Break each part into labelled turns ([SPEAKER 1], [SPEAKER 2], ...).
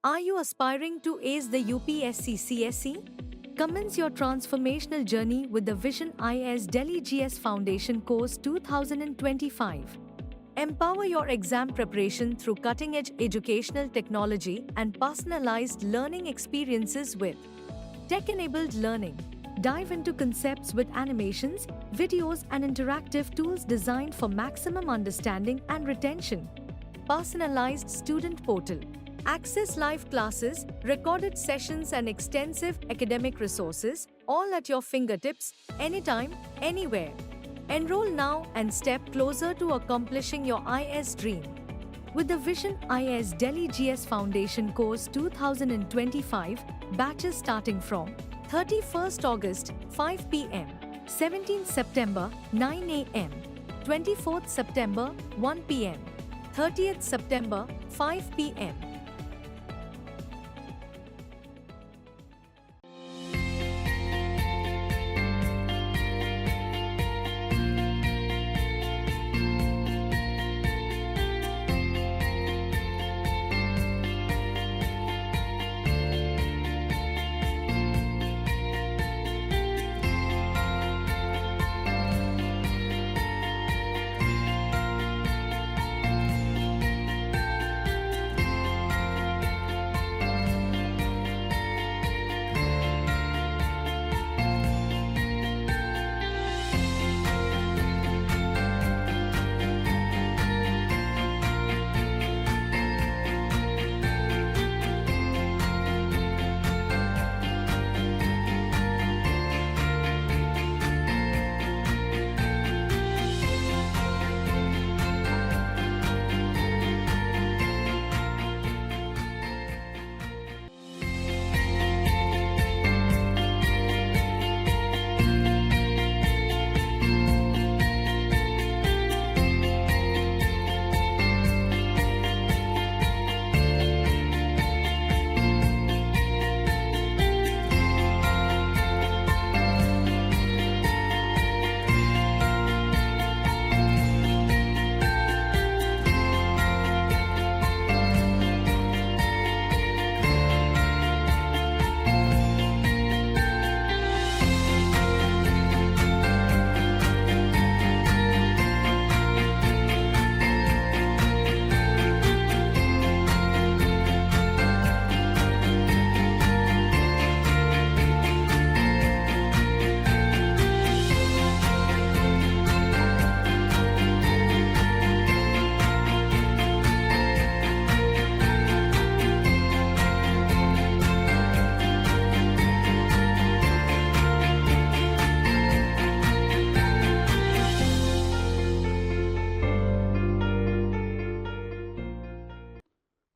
[SPEAKER 1] Are you aspiring to ace the UPSC CSE? Commence your transformational journey with the Vision IAS Delhi GS Foundation Course 2025. Empower your exam preparation through cutting-edge educational technology and personalized learning experiences with tech-enabled learning. Dive into concepts with animations, videos, and interactive tools designed for maximum understanding and retention. Personalized student portal. Access live classes, recorded sessions, and extensive academic resources, all at your fingertips, anytime, anywhere. Enroll now and step closer to accomplishing your IS dream. With the Vision IS Delhi GS Foundation Course 2025, batches starting from 31st August, 5 p.m., 17th September, 9 a.m., 24th September, 1 p.m., 30th September, 5 p.m.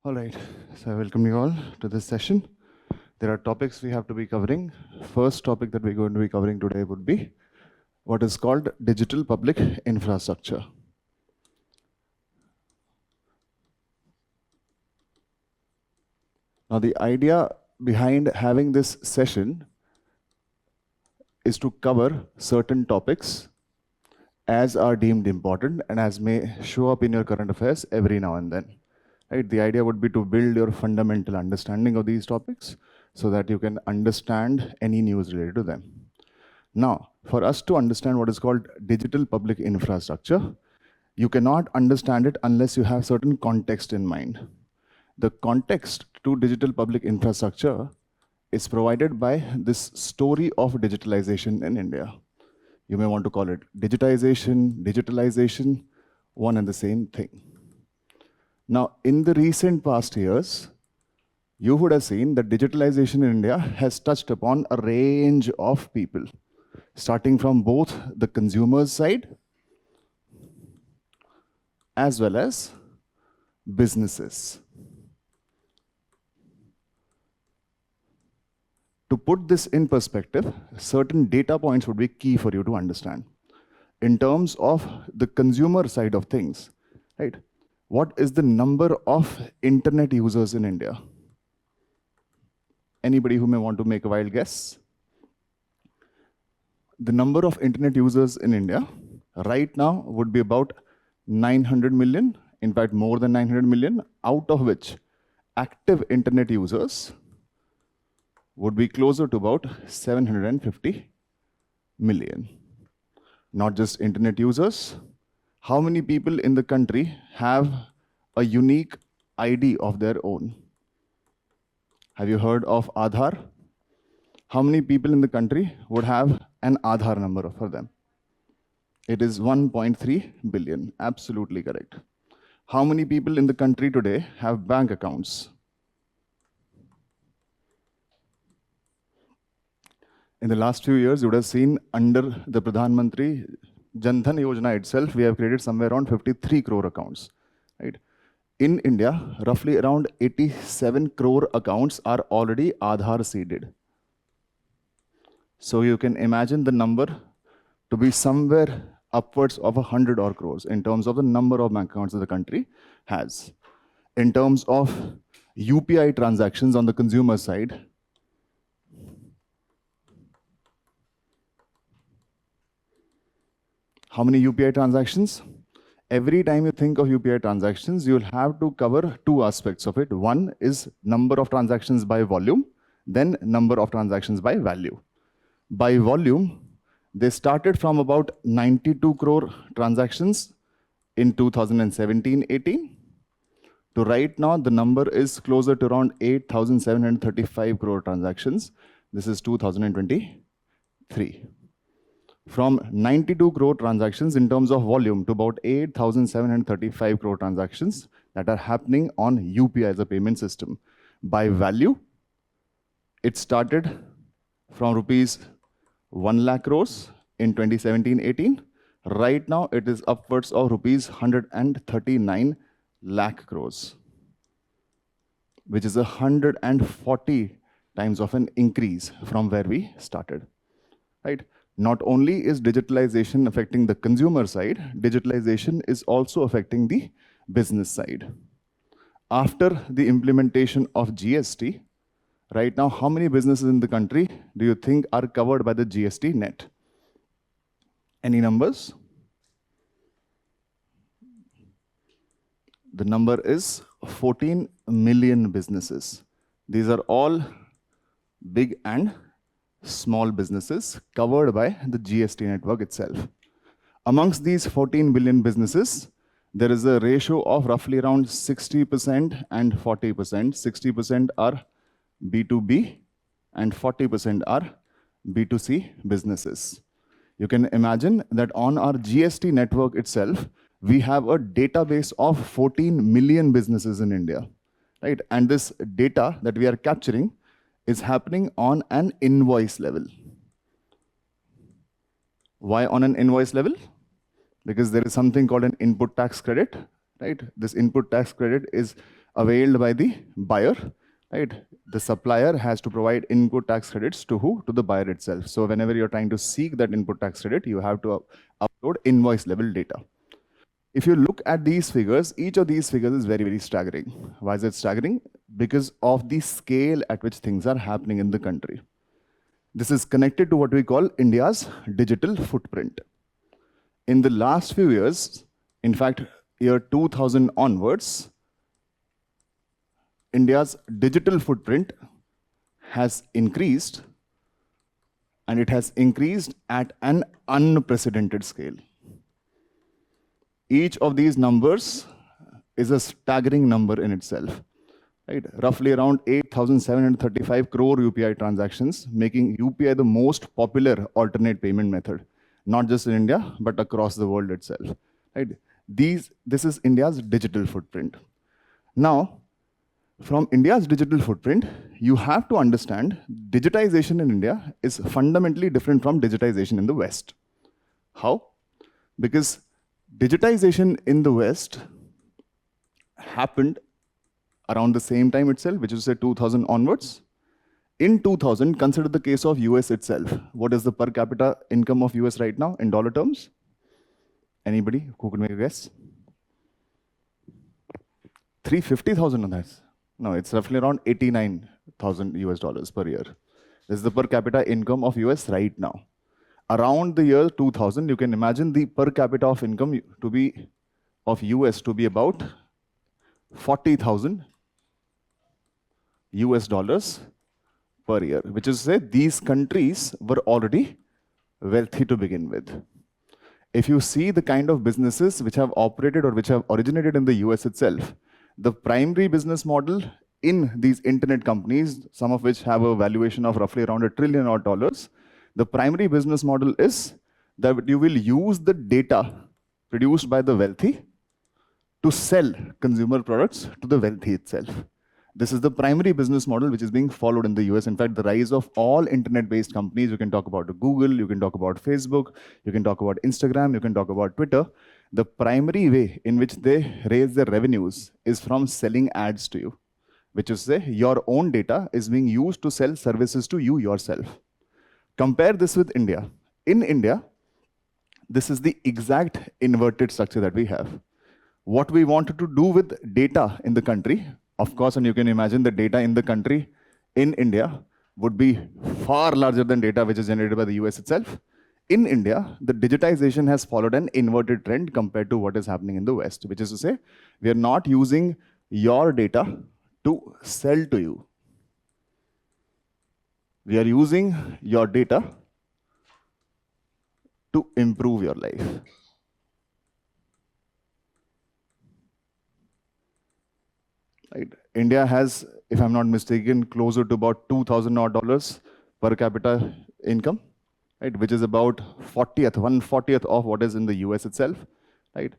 [SPEAKER 2] All right, so I welcome you all to this session. There are topics we have to be covering. First topic that we're going to be covering today would be what is called digital public infrastructure. Now, the idea behind having this session is to cover certain topics as are deemed important and as may show up in your current affairs every now and then. Right? The idea would be to build your fundamental understanding of these topics so that you can understand any news related to them. Now, for us to understand what is called digital public infrastructure, you cannot understand it unless you have certain context in mind. The context to digital public infrastructure is provided by this story of digitalization in India. You may want to call it digitization, digitalization, one and the same thing. Now, in the recent past years, you would have seen that digitalization in India has touched upon a range of people, starting from both the consumer's side as well as businesses. To put this in perspective, certain data points would be key for you to understand. In terms of the consumer side of things, right? What is the number of internet users in India? Anybody who may want to make a wild guess? The number of internet users in India, right now would be about 900 million, in fact, more than 900 million, out of which active internet users would be closer to about 750 million. Not just internet users. How many people in the country have a unique ID of their own? Have you heard of Aadhaar? How many people in the country would have an Aadhaar number for them? It is 1.3 billion, absolutely correct. How many people in the country today have bank accounts? In the last few years, you would have seen under the Pradhan Mantri Jan Dhan Yojana itself, we have created somewhere around 53 crore accounts. Right? In India, roughly around 87 crore accounts are already Aadhaar seeded. So you can imagine the number to be somewhere upwards of 100 or crores in terms of the number of bank accounts that the country has. In terms of UPI transactions on the consumer side, how many UPI transactions? Every time you think of UPI transactions, you'll have to cover two aspects of it. One is number of transactions by volume, then number of transactions by value. By volume, they started from about 92 crore transactions in 2017-18 to right now, the number is closer to around 8,735 crore transactions. This is 2023. From 92 crore transactions in terms of volume to about 8,735 crore transactions that are happening on UPI as a payment system. By value, it started from rupees 1 lakh crores in 2017-18. Right now, it is upwards of rupees 139 lakh crores, which is 140 times of an increase from where we started. Right? Not only is digitalization affecting the consumer side, digitalization is also affecting the business side. After the implementation of GST, right now, how many businesses in the country do you think are covered by the GST net? Any numbers? The number is 14 million businesses. These are all big and small businesses covered by the GST network itself. Amongst these 14 billion businesses, there is a ratio of roughly around 60% and 40%. 60% are B2B and 40% are B2C businesses. You can imagine that on our GST network itself, we have a database of 14 million businesses in India, right? And this data that we are capturing is happening on an invoice level. Why on an invoice level? Because there is something called an input tax credit, right? This input tax credit is availed by the buyer, right? The supplier has to provide input tax credits to who? To the buyer itself. So whenever you're trying to seek that input tax credit, you have to upload invoice level data. If you look at these figures, each of these figures is very, very staggering. Why is it staggering? Because of the scale at which things are happening in the country. This is connected to what we call India's digital footprint. In the last few years, in fact, year 2000 onwards, India's digital footprint has increased, and it has increased at an unprecedented scale. Each of these numbers is a staggering number in itself. Right? Roughly around 8,735 crore UPI transactions, making UPI the most popular alternate payment method, not just in India, but across the world itself. Right? This is India's digital footprint. Now, from India's digital footprint, you have to understand digitization in India is fundamentally different from digitization in the West. How? Because digitization in the West happened around the same time itself, which is say 2000 onwards. In 2000, consider the case of US itself. What is the per capita income of US right now in dollar terms? Anybody who could make a guess? 350,000 on that. No, it's roughly around 89,000 US dollars per year. This is the per capita income of US right now. Around the year 2000, you can imagine the per capita of income to be of US to be about 40,000 US dollars per year, which is to say these countries were already wealthy to begin with. If you see the kind of businesses which have operated or which have originated in the US itself, the primary business model in these internet companies, some of which have a valuation of roughly around $1 trillion odd dollars, the primary business model is that you will use the data produced by the wealthy to sell consumer products to the wealthy itself. This is the primary business model which is being followed in the US. In fact, the rise of all internet-based companies, you can talk about Google, you can talk about Facebook, you can talk about Instagram, you can talk about Twitter. The primary way in which they raise their revenues is from selling ads to you, which is to say your own data is being used to sell services to you yourself. Compare this with India. In India, this is the exact inverted structure that we have. What we wanted to do with data in the country, of course, and you can imagine the data in the country in India would be far larger than data which is generated by the US itself. In India, the digitization has followed an inverted trend compared to what is happening in the West, which is to say, we are not using your data to sell to you. We are using your data to improve your life. Right. India has, if I'm not mistaken, closer to about $2,000 odd dollars per capita income, right, which is about 1/40th of what is in the US itself. Right.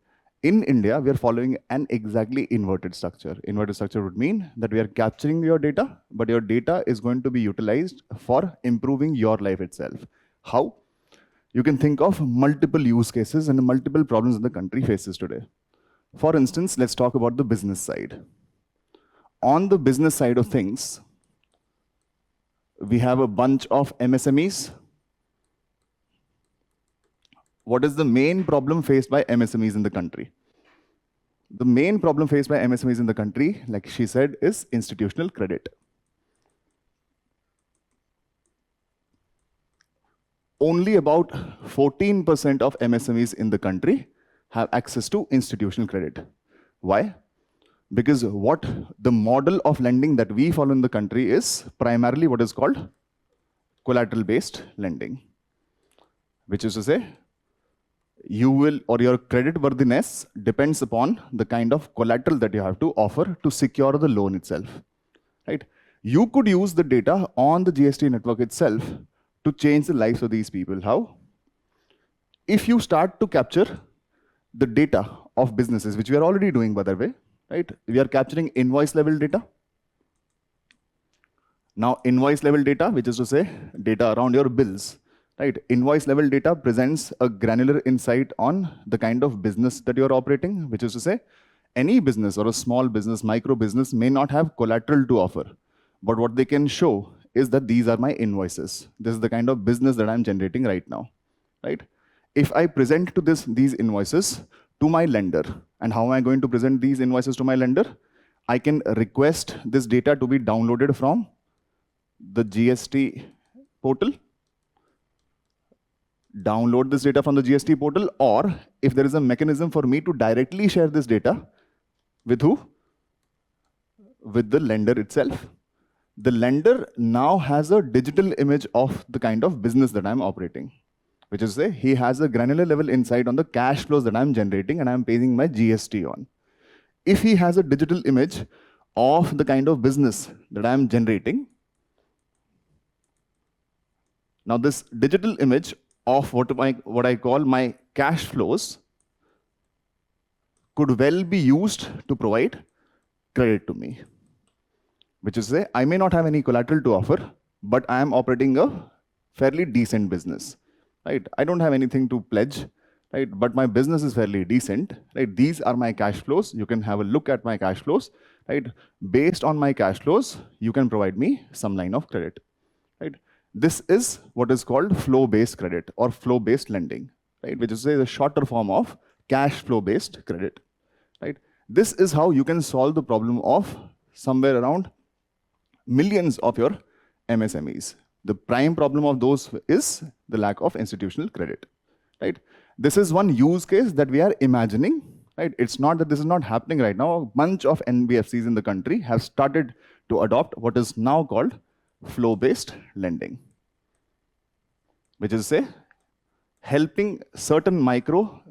[SPEAKER 2] In India, we are following an exactly inverted structure. Inverted structure would mean that we are capturing your data, but your data is going to be utilized for improving your life itself. How? You can think of multiple use cases and multiple problems that the country faces today. For instance, let's talk about the business side. On the business side of things, we have a bunch of MSMEs. What is the main problem faced by MSMEs in the country? The main problem faced by MSMEs in the country, like she said, is institutional credit. Only about 14% of MSMEs in the country have access to institutional credit. Why? Because what the model of lending that we follow in the country is primarily what is called collateral-based lending, which is to say, you will, or your credit worthiness depends upon the kind of collateral that you have to offer to secure the loan itself, right? You could use the data on the GST network itself to change the lives of these people. How? If you start to capture the data of businesses, which we are already doing, by the way, right? We are capturing invoice level data. Now, invoice level data, which is to say data around your bills, right? Invoice level data presents a granular insight on the kind of business that you're operating, which is to say any business or a small business, micro business may not have collateral to offer, but what they can show is that these are my invoices. This is the kind of business that I'm generating right now, right? If I present to these invoices to my lender, and how am I going to present these invoices to my lender? I can request this data to be downloaded from the GST portal, download this data from the GST portal, or if there is a mechanism for me to directly share this data with who? With the lender itself. The lender now has a digital image of the kind of business that I'm operating, which is to say he has a granular level insight on the cash flows that I'm generating and I'm paying my GST on. If he has a digital image of the kind of business that I'm generating, now this digital image of what I call my cash flows could well be used to provide credit to me, which is to say I may not have any collateral to offer, but I am operating a fairly decent business. Right? I don't have anything to pledge, right? But my business is fairly decent, right? These are my cash flows. You can have a look at my cash flows, right? Based on my cash flows, you can provide me some line of credit, right? This is what is called flow-based credit or flow-based lending, right? Which is the shorter form of cash flow-based credit, right? This is how you can solve the problem of somewhere around millions of your MSMEs. The prime problem of those is the lack of institutional credit, right? This is one use case that we are imagining, right? It's not that this is not happening right now. A bunch of NBFCs in the country have started to adopt what is now called flow-based lending, which is say helping certain micro,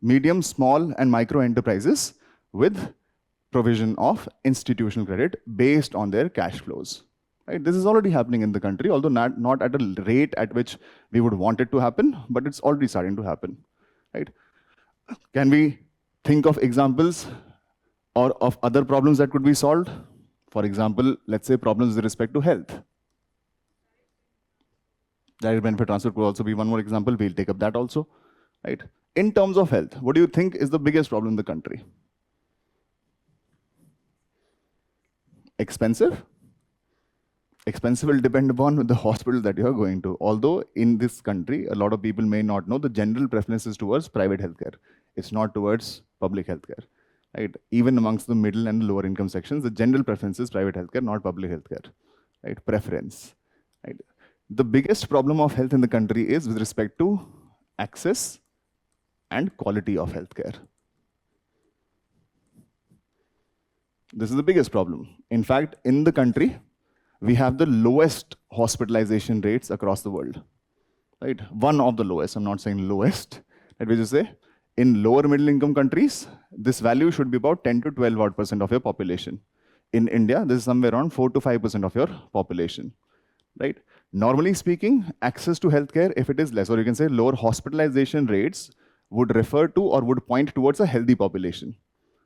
[SPEAKER 2] medium, small, and micro enterprises with provision of institutional credit based on their cash flows. Right? This is already happening in the country, although not at a rate at which we would want it to happen, but it's already starting to happen. Right? Can we think of examples or of other problems that could be solved? For example, let's say problems with respect to health. Direct benefit transfer could also be one more example. We'll take up that also. Right? In terms of health, what do you think is the biggest problem in the country? Expensive? Expensive will depend upon the hospital that you are going to. Although in this country, a lot of people may not know the general preference is towards private healthcare. It's not towards public healthcare. Right? Even amongst the middle and lower income sections, the general preference is private healthcare, not public healthcare. Right? Preference. Right? The biggest problem of health in the country is with respect to access and quality of healthcare. This is the biggest problem. In fact, in the country, we have the lowest hospitalization rates across the world. Right? One of the lowest, I'm not saying lowest, right? Which is say, in lower middle income countries, this value should be about 10 to 12% of your population. In India, this is somewhere around 4 to 5% of your population. Right? Normally speaking, access to healthcare, if it is less, or you can say lower hospitalization rates, would refer to or would point towards a healthy population.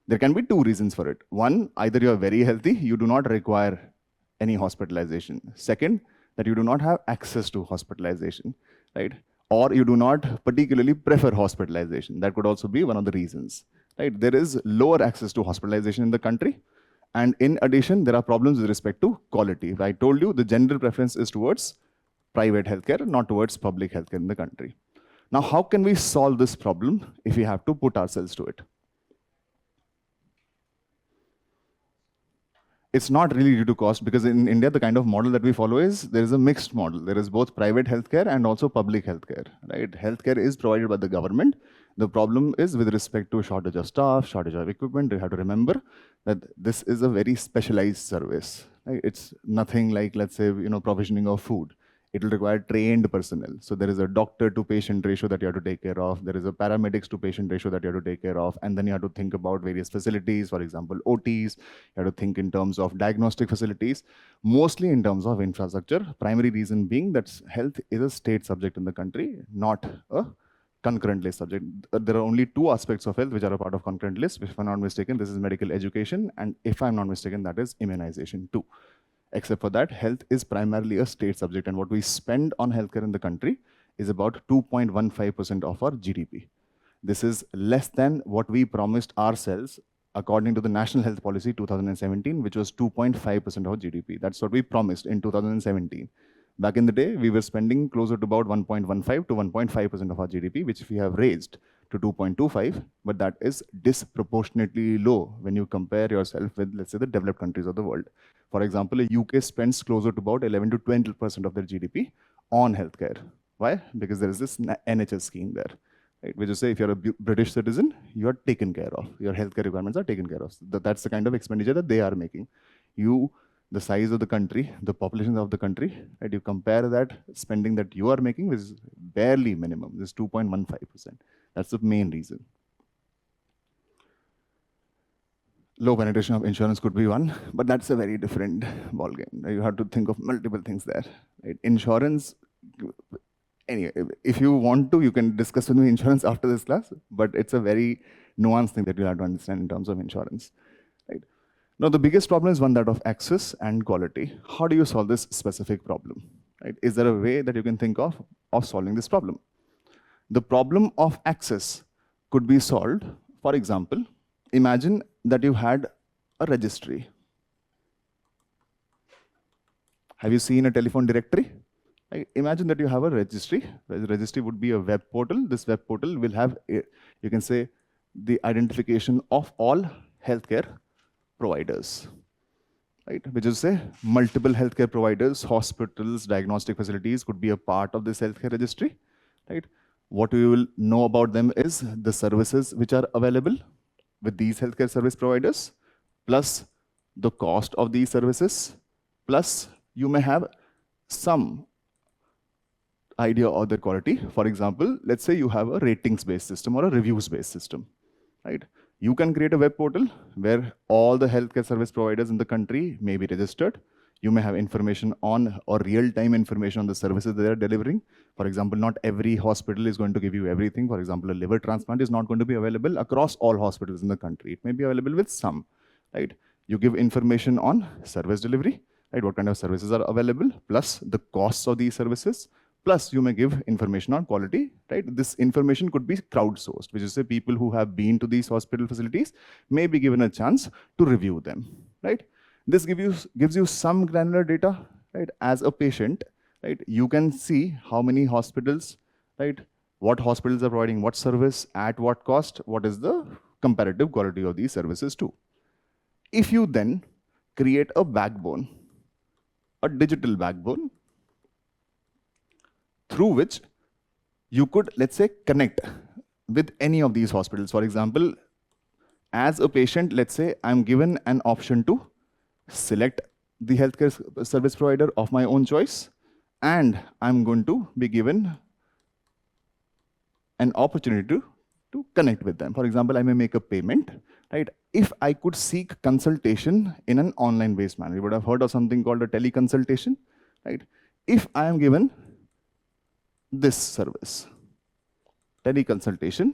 [SPEAKER 2] There can be two reasons for it. One, either you are very healthy, you do not require any hospitalization. Second, that you do not have access to hospitalization, right? Or you do not particularly prefer hospitalization. That could also be one of the reasons, right? There is lower access to hospitalization in the country. And in addition, there are problems with respect to quality. I told you the general preference is towards private healthcare, not towards public healthcare in the country. Now, how can we solve this problem if we have to put ourselves to it? It's not really due to cost, because in India, the kind of model that we follow is there is a mixed model. There is both private healthcare and also public healthcare, right? Healthcare is provided by the government. The problem is with respect to shortage of staff, shortage of equipment. You have to remember that this is a very specialized service. Right? It's nothing like, let's say, provisioning of food. It will require trained personnel. So there is a doctor to patient ratio that you have to take care of. There is a paramedics to patient ratio that you have to take care of. And then you have to think about various facilities, for example, OTs. You have to think in terms of diagnostic facilities, mostly in terms of infrastructure. Primary reason being that health is a state subject in the country, not a concurrent list subject. There are only two aspects of health which are a part of concurrent list. If I'm not mistaken, this is medical education. And if I'm not mistaken, that is immunization too. Except for that, health is primarily a state subject, and what we spend on healthcare in the country is about 2.15% of our GDP. This is less than what we promised ourselves according to the National Health Policy 2017, which was 2.5% of GDP. That's what we promised in 2017. Back in the day, we were spending closer to about 1.15 to 1.5% of our GDP, which we have raised to 2.25, but that is disproportionately low when you compare yourself with, let's say, the developed countries of the world. For example, the UK spends closer to about 11 to 20% of their GDP on healthcare. Why? Because there is this NHS scheme there, right? Which is say, if you're a British citizen, you are taken care of. Your healthcare requirements are taken care of. That's the kind of expenditure that they are making. The size of the country, the population of the country, right? You compare that spending that you are making, which is barely minimum, this is 2.15%. That's the main reason. Low penetration of insurance could be one, but that's a very different ballgame. You have to think of multiple things there. Right? Insurance, anyway, if you want to, you can discuss with me insurance after this class, but it's a very nuanced thing that you have to understand in terms of insurance. Right? Now, the biggest problem is one that of access and quality. How do you solve this specific problem? Right? Is there a way that you can think of solving this problem? The problem of access could be solved. For example, imagine that you had a registry. Have you seen a telephone directory? Imagine that you have a registry. The registry would be a web portal. This web portal will have, you can say, the identification of all healthcare providers. right? Which is say multiple healthcare providers, hospitals, diagnostic facilities could be a part of this healthcare registry, right? What we will know about them is the services which are available with these healthcare service providers, plus the cost of these services, plus you may have some idea of their quality. For example, let's say you have a ratings-based system or a reviews-based system, right? You can create a web portal where all the healthcare service providers in the country may be registered. You may have information on or real-time information on the services they are delivering. For example, not every hospital is going to give you everything. For example, a liver transplant is not going to be available across all hospitals in the country. It may be available with some, right? You give information on service delivery, right? What kind of services are available, plus the costs of these services, plus you may give information on quality, right? This information could be crowdsourced, which is say people who have been to these hospital facilities may be given a chance to review them, right? This gives you some granular data, right? As a patient, right? You can see how many hospitals, right? What hospitals are providing what service, at what cost, what is the comparative quality of these services too. If you then create a backbone, a digital backbone, through which you could, let's say, connect with any of these hospitals. For example, as a patient, let's say I'm given an option to select the healthcare service provider of my own choice, and I'm going to be given an opportunity to connect with them. For example, I may make a payment, right? If I could seek consultation in an online-based manner, you would have heard of something called a teleconsultation, right? If I am given this service, teleconsultation,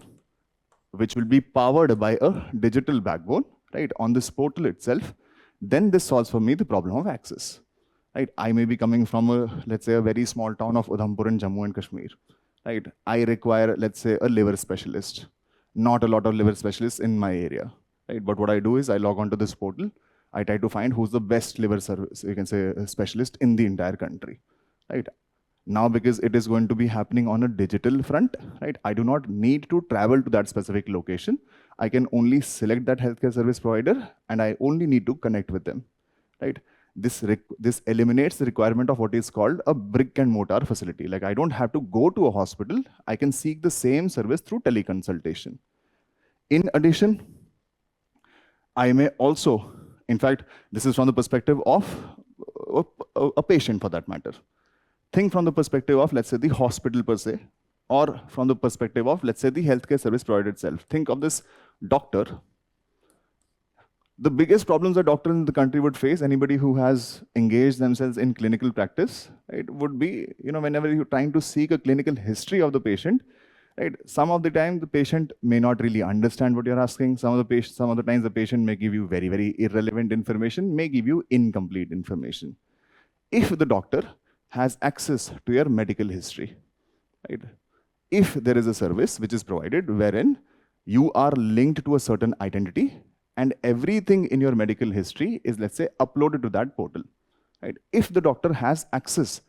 [SPEAKER 2] which will be powered by a digital backbone, right, on this portal itself, then this solves for me the problem of access, right? I may be coming from a, let's say, a very small town of Udhampur in Jammu and Kashmir, right? I require, let's say, a liver specialist. Not a lot of liver specialists in my area, right? But what I do is I log on to this portal, I try to find who's the best liver service, you can say, a specialist in the entire country, right? Now, because it is going to be happening on a digital front, right? I do not need to travel to that specific location. I can only select that healthcare service provider, and I only need to connect with them, right? This eliminates the requirement of what is called a brick and mortar facility. Like I don't have to go to a hospital. I can seek the same service through teleconsultation. In addition, I may also, in fact, this is from the perspective of a patient for that matter. Think from the perspective of, let's say, the hospital per se, or from the perspective of, let's say, the healthcare service provider itself. Think of this doctor. The biggest problems a doctor in the country would face, anybody who has engaged themselves in clinical practice, right, would be, whenever you're trying to seek a clinical history of the patient, right, some of the time the patient may not really understand what you're asking. Some of the times the patient may give you very, very irrelevant information, may give you incomplete information. If the doctor has access to your medical history, right? If there is a service which is provided wherein you are linked to a certain identity and everything in your medical history is, let's say, uploaded to that portal, right? If the doctor has access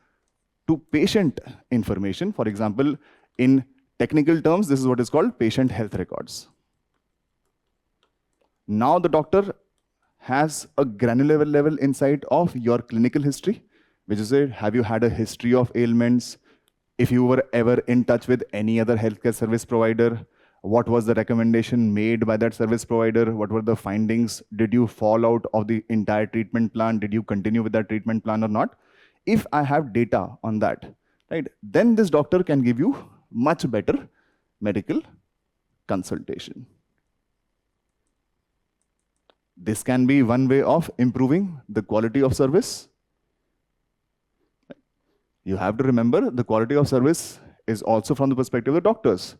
[SPEAKER 2] to patient information, for example, in technical terms, this is what is called patient health records. Now the doctor has a granular level insight of your clinical history, which is, have you had a history of ailments? If you were ever in touch with any other healthcare service provider, what was the recommendation made by that service provider? What were the findings? Did you fall out of the entire treatment plan? Did you continue with that treatment plan or not? If I have data on that, right, then this doctor can give you much better medical consultation. This can be one way of improving the quality of service. You have to remember the quality of service is also from the perspective of the doctors.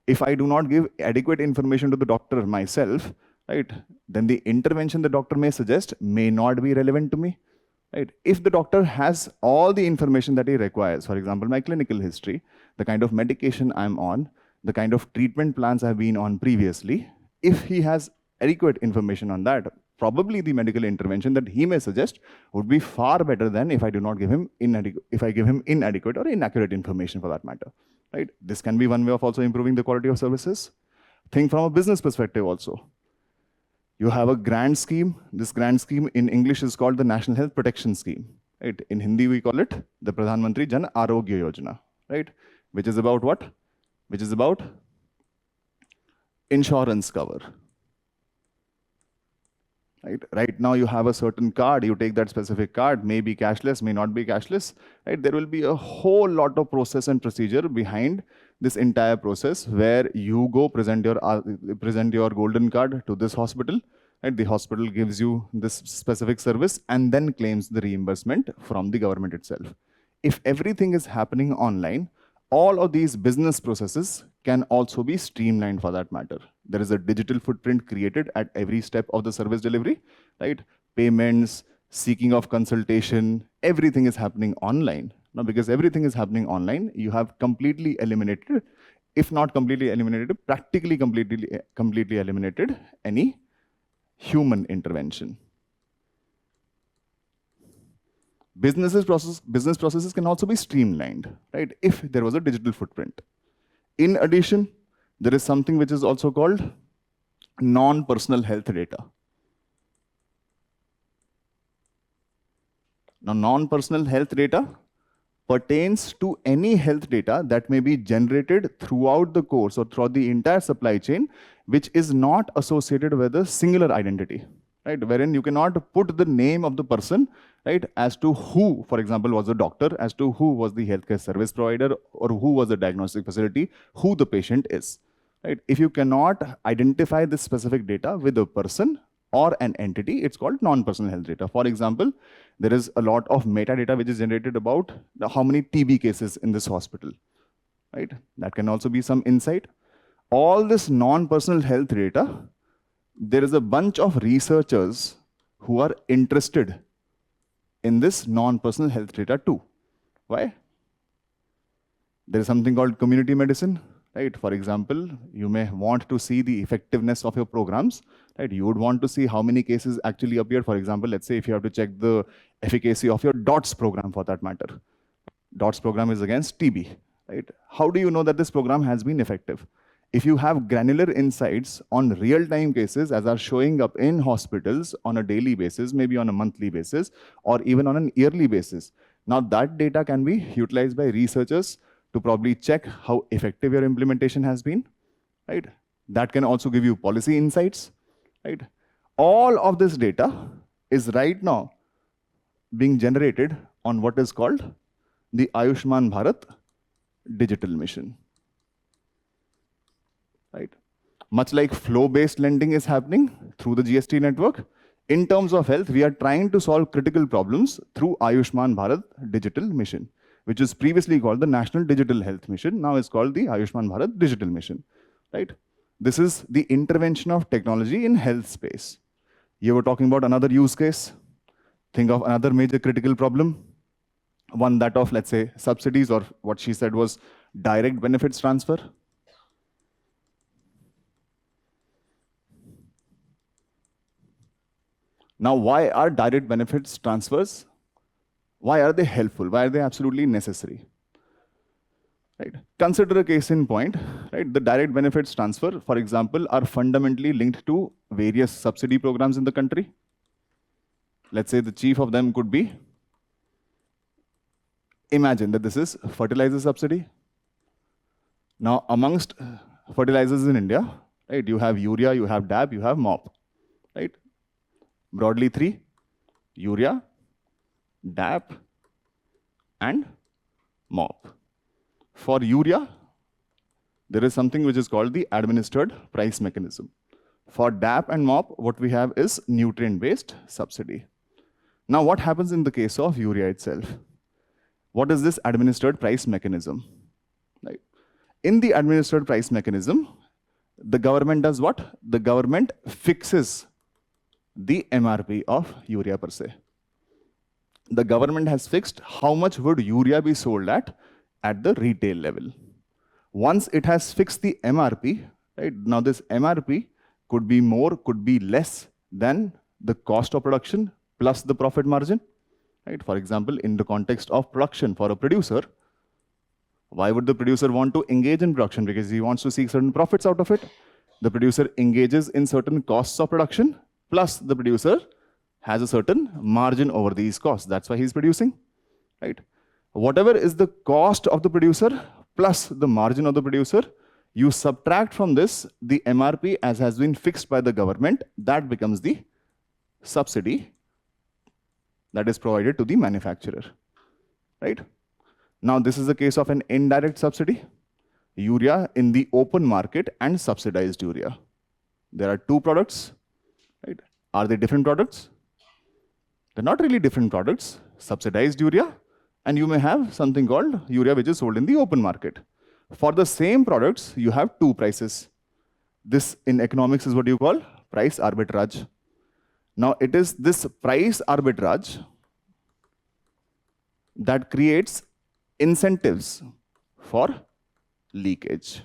[SPEAKER 2] If I do not give adequate information to the doctor myself, right, then the intervention the doctor may suggest may not be relevant to me. Right? If the doctor has all the information that he requires, for example, my clinical history, the kind of medication I'm on, the kind of treatment plans I've been on previously, if he has adequate information on that, probably the medical intervention that he may suggest would be far better than if I do not give him inadequate or inaccurate information for that matter. Right? This can be one way of also improving the quality of services. Think from a business perspective also. You have a grant scheme. This grant scheme in English is called the National Health Protection Scheme. Right? In Hindi, we call it the Pradhan Mantri Jan Arogya Yojana, right? Which is about what? Which is about insurance cover. Right now, you have a certain card. You take that specific card, may be cashless, may not be cashless. Right? There will be a whole lot of process and procedure behind this entire process, where you go present your golden card to this hospital. Right? The hospital gives you this specific service and then claims the reimbursement from the government itself. If everything is happening online, all of these business processes can also be streamlined for that matter. There is a digital footprint created at every step of the service delivery, right? Payments, seeking of consultation, everything is happening online. Now, because everything is happening online, you have completely eliminated, if not completely eliminated, practically completely eliminated any human intervention. Business processes can also be streamlined, right? If there was a digital footprint. In addition, there is something which is also called non-personal health data. Now, non-personal health data pertains to any health data that may be generated throughout the course or throughout the entire supply chain, which is not associated with a singular identity, right? Wherein you cannot put the name of the person, right, as to who, for example, was the doctor, as to who was the healthcare service provider, or who was the diagnostic facility, who the patient is, right? If you cannot identify this specific data with a person or an entity, it's called non-personal health data. For example, there is a lot of metadata which is generated about how many TB cases in this hospital, right? That can also be some insight. All this non-personal health data, there is a bunch of researchers who are interested in this non-personal health data too. Why? There is something called community medicine, right? For example, you may want to see the effectiveness of your programs, right? You would want to see how many cases actually appeared. For example, let's say if you have to check the efficacy of your DOTS program for that matter. DOTS program is against TB, right? How do you know that this program has been effective? If you have granular insights on real-time cases as are showing up in hospitals on a daily basis, maybe on a monthly basis, or even on an yearly basis, now that data can be utilized by researchers to probably check how effective your implementation has been, right? That can also give you policy insights, right? All of this data is right now being generated on what is called the Ayushman Bharat digital mission. Right? Much like flow-based lending is happening through the GST network, in terms of health, we are trying to solve critical problems through Ayushman Bharat digital mission, which is previously called the National Digital Health Mission. Now it's called the Ayushman Bharat digital mission, right? This is the intervention of technology in health space. You were talking about another use case. Think of another major critical problem, one that of, let's say, subsidies, or what she said was direct benefits transfer. Now, why are direct benefits transfers? Why are they helpful? Why are they absolutely necessary? Right? Consider a case in point, right? The direct benefits transfer, for example, are fundamentally linked to various subsidy programs in the country. Let's say the chief of them could be, imagine that this is fertilizer subsidy. Now, amongst fertilizers in India, right, you have urea, you have DAP, you have MOP, right? Broadly three: urea, DAP, and MOP. For urea, there is something which is called the administered price mechanism. For DAP and MOP, what we have is nutrient-based subsidy. Now, what happens in the case of urea itself? What is this administered price mechanism? Right. In the administered price mechanism, the government does what? The government fixes the MRP of urea per se. The government has fixed how much would urea be sold at the retail level. Once it has fixed the MRP, right, now this MRP could be more, could be less than the cost of production plus the profit margin. Right? For example, in the context of production for a producer, why would the producer want to engage in production? Because he wants to seek certain profits out of it. The producer engages in certain costs of production, plus the producer has a certain margin over these costs. That's why he's producing, right? Whatever is the cost of the producer plus the margin of the producer, you subtract from this the MRP as has been fixed by the government. That becomes the subsidy that is provided to the manufacturer, right? Now, this is a case of an indirect subsidy, urea in the open market and subsidized urea. There are two products, right? Are they different products? They're not really different products. Subsidized urea, and you may have something called urea which is sold in the open market. For the same products, you have two prices. This in economics is what you call price arbitrage. Now, it is this price arbitrage that creates incentives for leakage.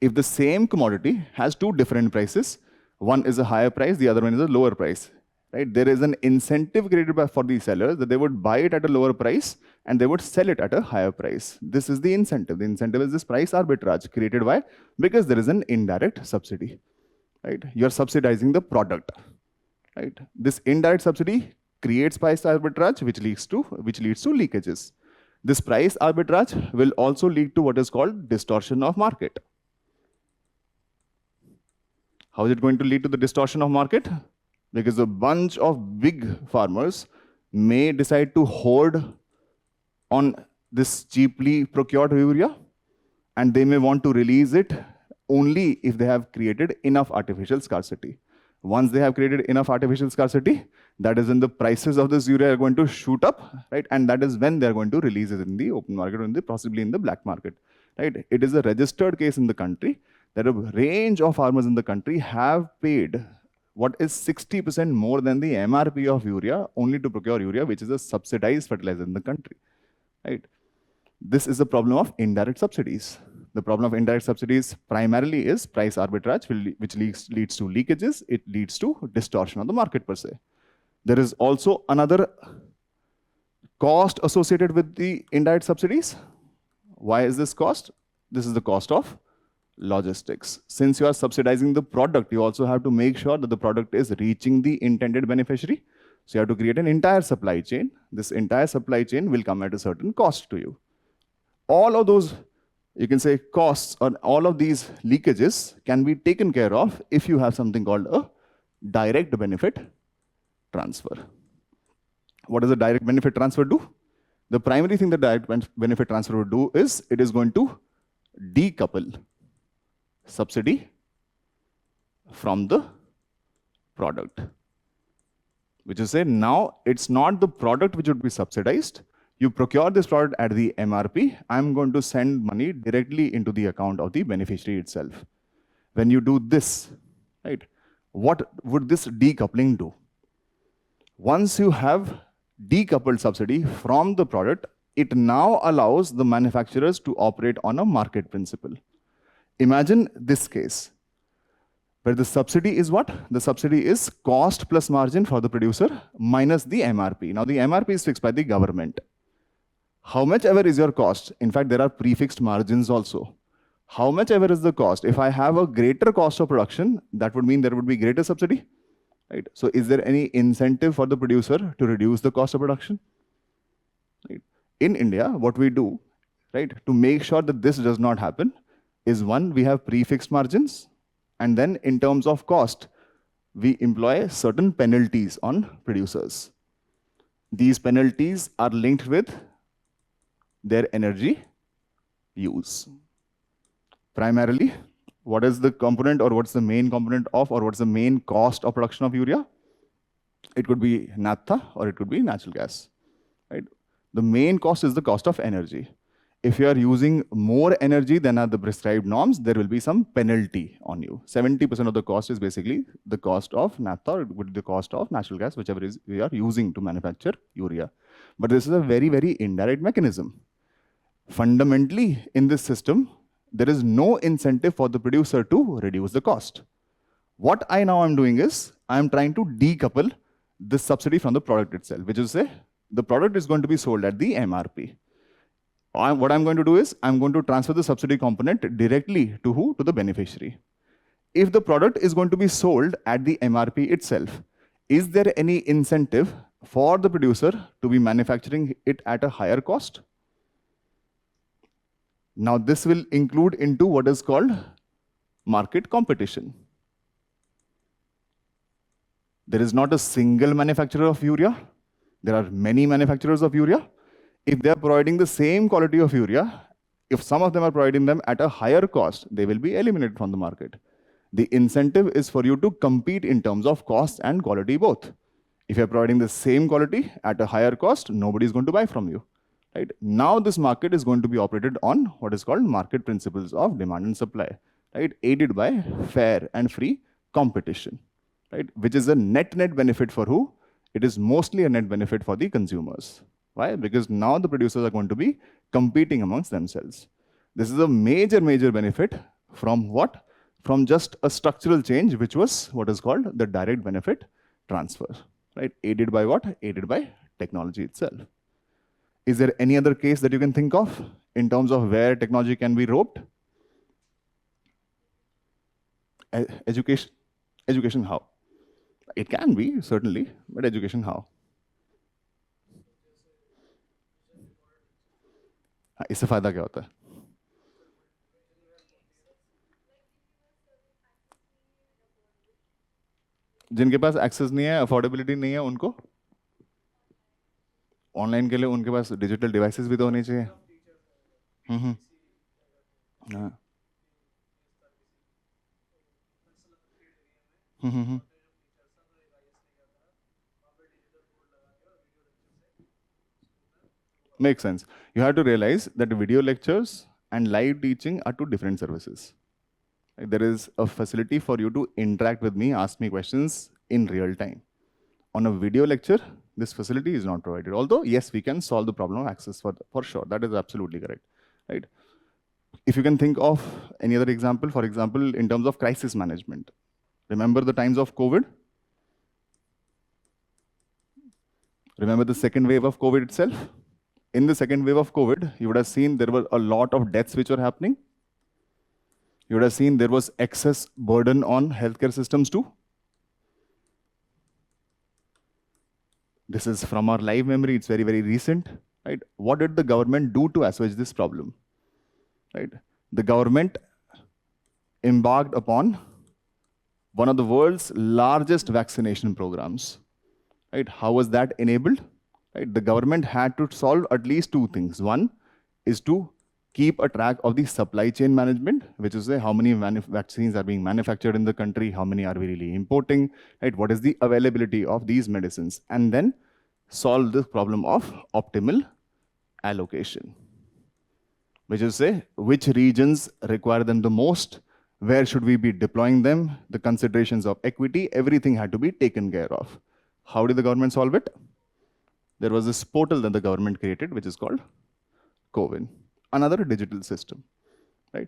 [SPEAKER 2] If the same commodity has two different prices, one is a higher price, the other one is a lower price, right? There is an incentive created for the sellers that they would buy it at a lower price and they would sell it at a higher price. This is the incentive. The incentive is this price arbitrage created by, because there is an indirect subsidy, right? You're subsidizing the product, right? This indirect subsidy creates price arbitrage, which leads to leakages. This price arbitrage will also lead to what is called distortion of market. How is it going to lead to the distortion of market? Because a bunch of big farmers may decide to hoard on this cheaply procured urea, and they may want to release it only if they have created enough artificial scarcity. Once they have created enough artificial scarcity, that is when the prices of this urea are going to shoot up, right? And that is when they are going to release it in the open market or possibly in the black market, right? It is a registered case in the country that a range of farmers in the country have paid what is 60% more than the MRP of urea only to procure urea, which is a subsidized fertilizer in the country, right? This is the problem of indirect subsidies. The problem of indirect subsidies primarily is price arbitrage, which leads to leakages. It leads to distortion of the market per se. There is also another cost associated with the indirect subsidies. Why is this cost? This is the cost of logistics. Since you are subsidizing the product, you also have to make sure that the product is reaching the intended beneficiary. So you have to create an entire supply chain. This entire supply chain will come at a certain cost to you. All of those, you can say, costs or all of these leakages can be taken care of if you have something called a direct benefit transfer. What does a direct benefit transfer do? The primary thing that direct benefit transfer would do is it is going to decouple subsidy from the product. Which is say now it's not the product which would be subsidized. You procure this product at the MRP. I'm going to send money directly into the account of the beneficiary itself. When you do this, right, what would this decoupling do? Once you have decoupled subsidy from the product, it now allows the manufacturers to operate on a market principle. Imagine this case, where the subsidy is what? The subsidy is cost plus margin for the producer minus the MRP. Now the MRP is fixed by the government. How much ever is your cost? In fact, there are prefixed margins also. How much ever is the cost? If I have a greater cost of production, that would mean there would be greater subsidy, right? So is there any incentive for the producer to reduce the cost of production? Right? In India, what we do, right, to make sure that this does not happen is, one, we have prefixed margins, and then in terms of cost, we employ certain penalties on producers. These penalties are linked with their energy use. Primarily, what is the component or what's the main component of or what's the main cost of production of urea? It could be naphtha or it could be natural gas, right? The main cost is the cost of energy. If you are using more energy than are the prescribed norms, there will be some penalty on you. 70% of the cost is basically the cost of naphtha or would be the cost of natural gas, whichever is we are using to manufacture urea. But this is a very, very indirect mechanism. Fundamentally, in this system, there is no incentive for the producer to reduce the cost. What I now am doing is, I am trying to decouple this subsidy from the product itself, which is say, the product is going to be sold at the MRP. What I'm going to do is, I'm going to transfer the subsidy component directly to who? To the beneficiary. If the product is going to be sold at the MRP itself, is there any incentive for the producer to be manufacturing it at a higher cost? Now, this will include into what is called market competition. There is not a single manufacturer of urea. There are many manufacturers of urea. If they are providing the same quality of urea, if some of them are providing them at a higher cost, they will be eliminated from the market. The incentive is for you to compete in terms of cost and quality both. If you're providing the same quality at a higher cost, nobody is going to buy from you. Right? Now this market is going to be operated on what is called market principles of demand and supply, right? Aided by fair and free competition, right? Which is a net benefit for who? It is mostly a net benefit for the consumers. Why? Because now the producers are going to be competing amongst themselves. This is a major benefit from what? From just a structural change, which was what is called the direct benefit transfer, right? Aided by what? Aided by technology itself. Is there any other case that you can think of in terms of where technology can be roped? Education. Education how? It can be, certainly, but education how? इससे फायदा क्या होता है? जिनके पास access नहीं है, affordability नहीं है, उनको ऑनलाइन के लिए उनके पास डिजिटल डिवाइसेस भी तो होने चाहिए. हाँ. Makes sense. You have to realize that video lectures and live teaching are two different services. Like, there is a facility for you to interact with me, ask me questions in real time. On a video lecture, this facility is not provided. Although, yes, we can solve the problem of access for sure. That is absolutely correct, right? If you can think of any other example, for example, in terms of crisis management. Remember the times of COVID? Remember the second wave of COVID itself? In the second wave of COVID, you would have seen there were a lot of deaths which were happening. You would have seen there was excess burden on healthcare systems too. This is from our live memory, it's very recent, right? What did the government do to assuage this problem, right? The government embarked upon one of the world's largest vaccination programs, right? How was that enabled? Right? The government had to solve at least two things. One is to keep a track of the supply chain management, which is how many vaccines are being manufactured in the country, how many are we really importing, right? What is the availability of these medicines? And then solve the problem of optimal allocation, which is which regions require them the most, where should we be deploying them, the considerations of equity, everything had to be taken care of. How did the government solve it? There was this portal that the government created, which is called CoWIN, another digital system, right?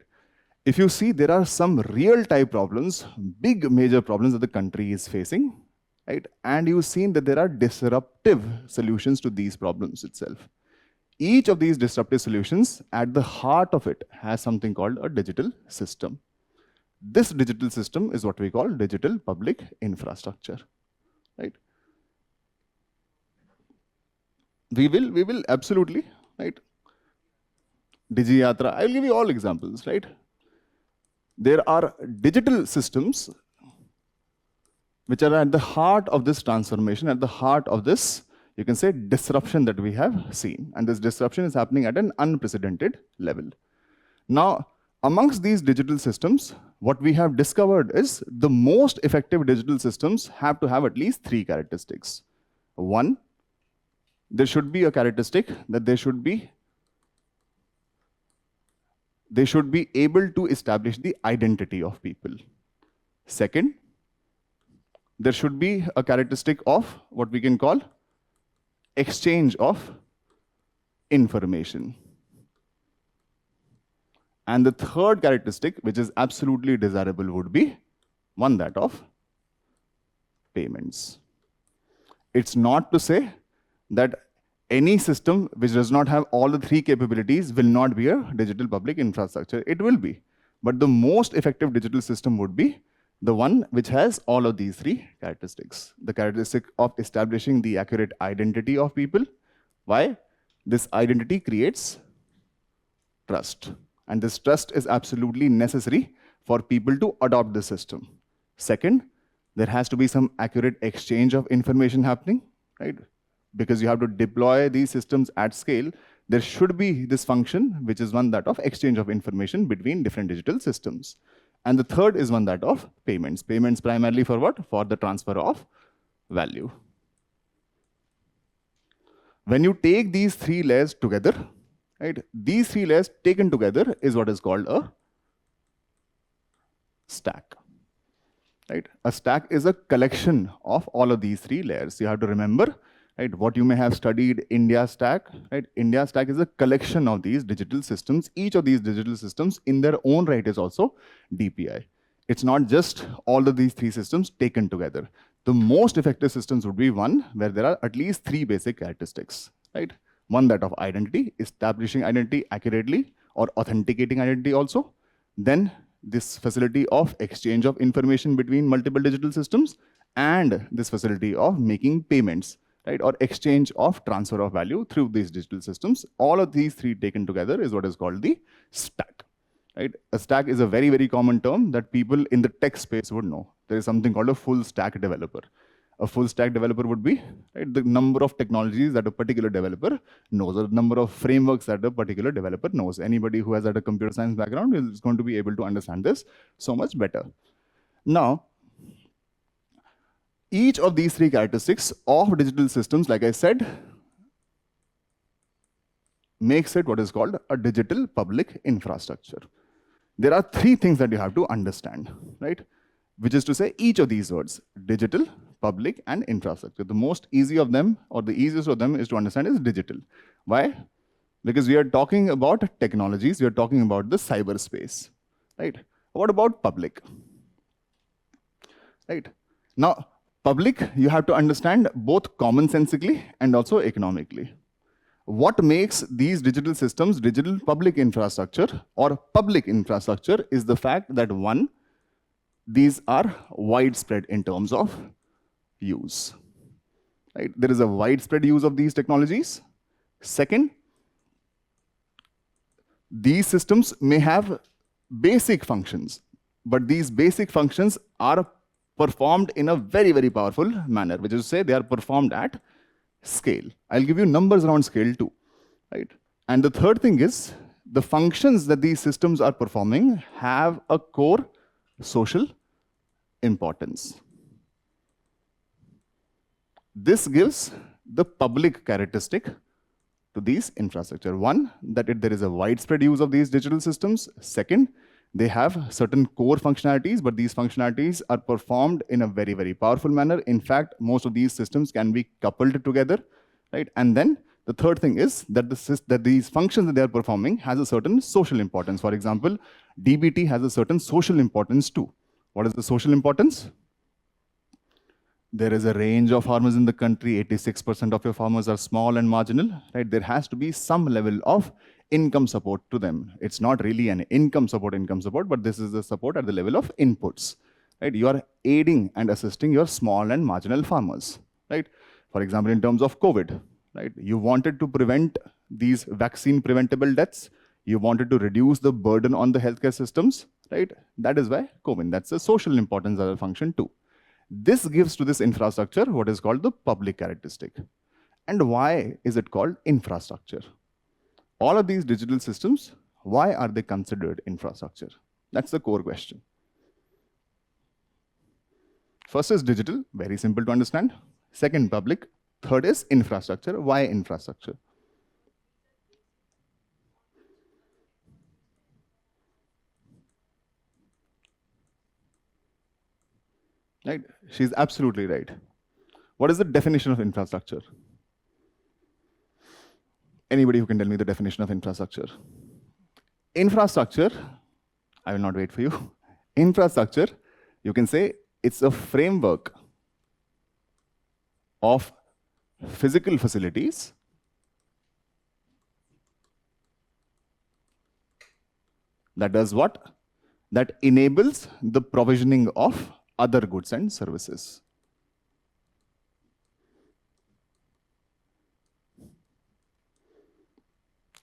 [SPEAKER 2] If you see, there are some real type problems, big major problems that the country is facing, right? And you've seen that there are disruptive solutions to these problems itself. Each of these disruptive solutions, at the heart of it, has something called a digital system. This digital system is what we call digital public infrastructure, right? We will absolutely, right? Digi Yatra, I'll give you all examples, right? There are digital systems which are at the heart of this transformation, at the heart of this, you can say, disruption that we have seen. And this disruption is happening at an unprecedented level. Now, amongst these digital systems, what we have discovered is the most effective digital systems have to have at least three characteristics. One, there should be a characteristic that they should be able to establish the identity of people. Second, there should be a characteristic of what we can call exchange of information. And the third characteristic, which is absolutely desirable, would be one that of payments. It's not to say that any system which does not have all the three capabilities will not be a digital public infrastructure. It will be. But the most effective digital system would be The one which has all of these three characteristics. The characteristic of establishing the accurate identity of people. Why? This identity creates trust. And this trust is absolutely necessary for people to adopt the system. Second, there has to be some accurate exchange of information happening, right? Because you have to deploy these systems at scale, there should be this function, which is one that of exchange of information between different digital systems. And the third is one that of payments. Payments primarily for what? For the transfer of value. When you take these three layers together, right? These three layers taken together is what is called a stack. Right? A stack is a collection of all of these three layers. You have to remember, right, what you may have studied India stack. Right? India stack is a collection of these digital systems. Each of these digital systems in their own right is also DPI. It's not just all of these three systems taken together. The most effective systems would be one where there are at least three basic characteristics. Right? One that of identity, establishing identity accurately or authenticating identity also. Then this facility of exchange of information between multiple digital systems, and this facility of making payments, right, or exchange of transfer of value through these digital systems. All of these three taken together is what is called the stack. Right? A stack is a very, very common term that people in the tech space would know. There is something called a full stack developer. A full stack developer would be, right, the number of technologies that a particular developer knows, or the number of frameworks that a particular developer knows. Anybody who has had a computer science background is going to be able to understand this so much better. Now, each of these three characteristics of digital systems, like I said, makes it what is called a digital public infrastructure. There are three things that you have to understand, right? Which is to say, each of these words, digital, public, and infrastructure. The most easy of them, or the easiest of them, is to understand is digital. Why? Because we are talking about technologies, we are talking about the cyberspace, right? What about public? Right? Now, public, you have to understand both commonsensically and also economically. What makes these digital systems digital public infrastructure or public infrastructure is the fact that one, these are widespread in terms of use. Right? There is a widespread use of these technologies. Second, these systems may have basic functions, but these basic functions are performed in a very, very powerful manner, which is to say they are performed at scale. I'll give you numbers around scale too. Right? And the third thing is the functions that these systems are performing have a core social importance. This gives the public characteristic to these infrastructure. One, that there is a widespread use of these digital systems. Second, they have certain core functionalities, but these functionalities are performed in a very, very powerful manner. In fact, most of these systems can be coupled together, right? And then the third thing is that these functions that they are performing has a certain social importance. For example, DBT has a certain social importance too. What is the social importance? There is a range of farmers in the country. 86% of your farmers are small and marginal, right? There has to be some level of income support to them. It's not really an income support, but this is the support at the level of inputs, right? You are aiding and assisting your small and marginal farmers, right? For example, in terms of COVID, right? You wanted to prevent these vaccine preventable deaths. You wanted to reduce the burden on the healthcare systems, right? That is why COVID, that's a social importance as a function too. This gives to this infrastructure what is called the public characteristic. And why is it called infrastructure? All of these digital systems, why are they considered infrastructure? That's the core question. First is digital, very simple to understand. Second, public. Third is infrastructure. Why infrastructure? Right? She's absolutely right. What is the definition of infrastructure? Anybody who can tell me the definition of infrastructure? Infrastructure, I will not wait for you. Infrastructure, you can say it's a framework of physical facilities that does what? that enables the provisioning of other goods and services.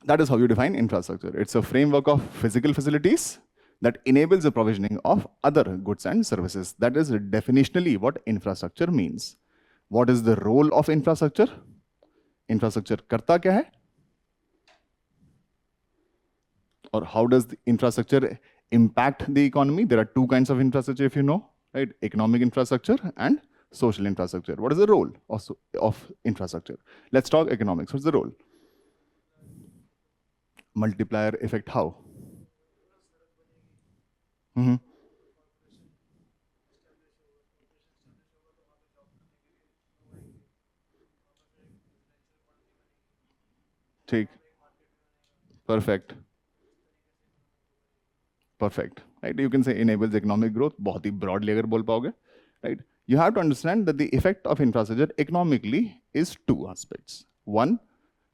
[SPEAKER 2] That is how you define infrastructure. It's a framework of physical facilities that enables the provisioning of other goods and services. That is definitionally what infrastructure means. What is the role of infrastructure? Infrastructure karta kya hai? Or how does the infrastructure impact the economy? There are two kinds of infrastructure, if you know, right? Economic infrastructure and social infrastructure. What is the role of infrastructure? Let's talk economics. What's the role? Multiplier effect, how? ठीक, perfect, perfect, right? You can say enables economic growth, बहुत ही broadly अगर बोल पाओगे, right? You have to understand that the effect of infrastructure economically is two aspects. One,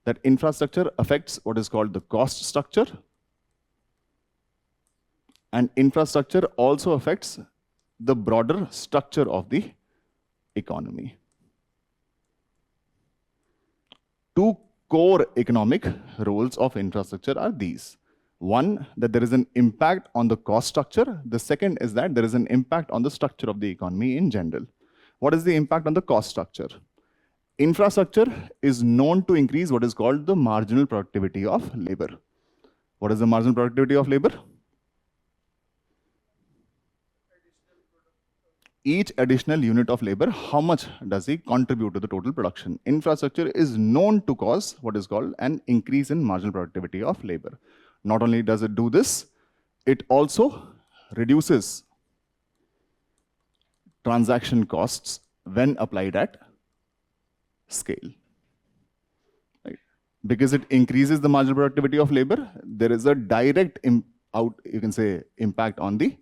[SPEAKER 2] that infrastructure affects what is called the cost structure, and infrastructure also affects the broader structure of the economy. Two core economic roles of infrastructure are these. One, that there is an impact on the cost structure. The second is that there is an impact on the structure of the economy in general. What is the impact on the cost structure? Infrastructure is known to increase what is called the marginal productivity of labor. What is the marginal productivity of labor? Each additional unit of labor, how much does it contribute to the total production? Infrastructure is known to cause what is called an increase in marginal productivity of labor. Not only does it do this, it also reduces transaction costs when applied at scale. Right? Because it increases the marginal productivity of labor, there is a direct impact on the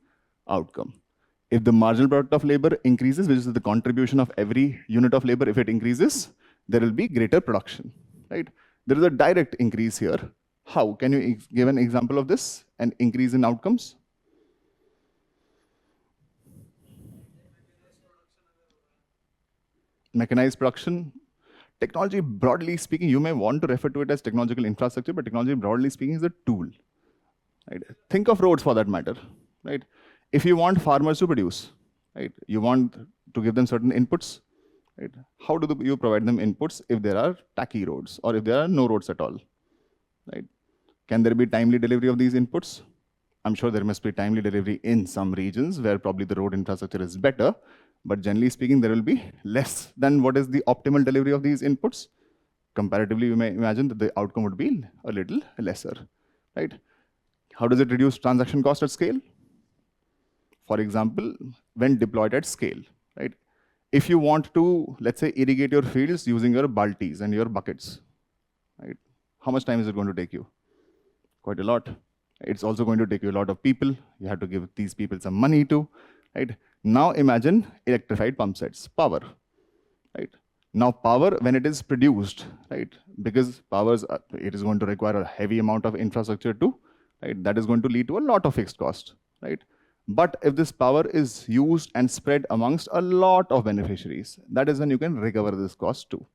[SPEAKER 2] outcome. If the marginal product of labor increases, which is the contribution of every unit of labor, if it increases, there will be greater production, right? There is a direct increase here. How? Can you give an example of this? An increase in outcomes? Mechanized production. Technology, broadly speaking, you may want to refer to it as technological infrastructure, but technology, broadly speaking, is a tool. Right? Think of roads for that matter, right? If you want farmers to produce, right, you want to give them certain inputs, right? How do you provide them inputs if there are tacky roads or if there are no roads at all, right? Can there be timely delivery of these inputs? I'm sure there must be timely delivery in some regions where probably the road infrastructure is better, but generally speaking, there will be less than what is the optimal delivery of these inputs. Comparatively, you may imagine that the outcome would be a little lesser, right? How does it reduce transaction cost at scale? For example, when deployed at scale, right? If you want to, let's say, irrigate your fields using your baltis and your buckets, right? How much time is it going to take you? Quite a lot. It's also going to take you a lot of people. You have to give these people some money too, right? Now imagine electrified pump sets, power, right? Now power, when it is produced, right? Because it is going to require a heavy amount of infrastructure too, right? That is going to lead to a lot of fixed cost, right? But if this power is used and spread amongst a lot of beneficiaries, that is when you can recover this cost too.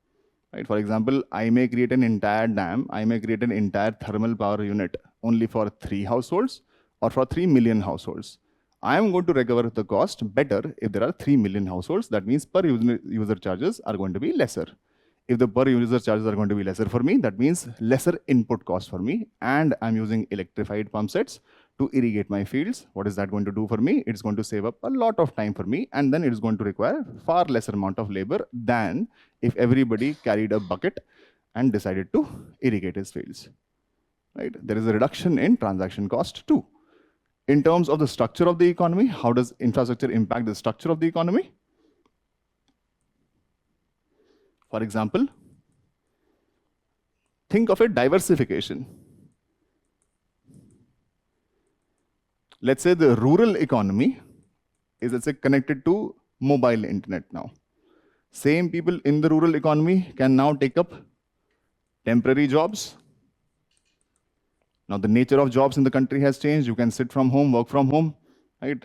[SPEAKER 2] Right? For example, I may create an entire dam, I may create an entire thermal power unit only for 3 households or for 3 million households. I am going to recover the cost better if there are 3 million households. That means per user charges are going to be lesser. If the per user charges are going to be lesser for me, that means lesser input cost for me, and I'm using electrified pump sets to irrigate my fields. What is that going to do for me? It's going to save up a lot of time for me, and then it is going to require far lesser amount of labor than if everybody carried a bucket and decided to irrigate his fields. Right? There is a reduction in transaction cost too. In terms of the structure of the economy, how does infrastructure impact the structure of the economy? For example, think of a diversification. Let's say the rural economy is, let's say, connected to mobile internet now. Same people in the rural economy can now take up temporary jobs. Now the nature of jobs in the country has changed. You can sit from home, work from home. right?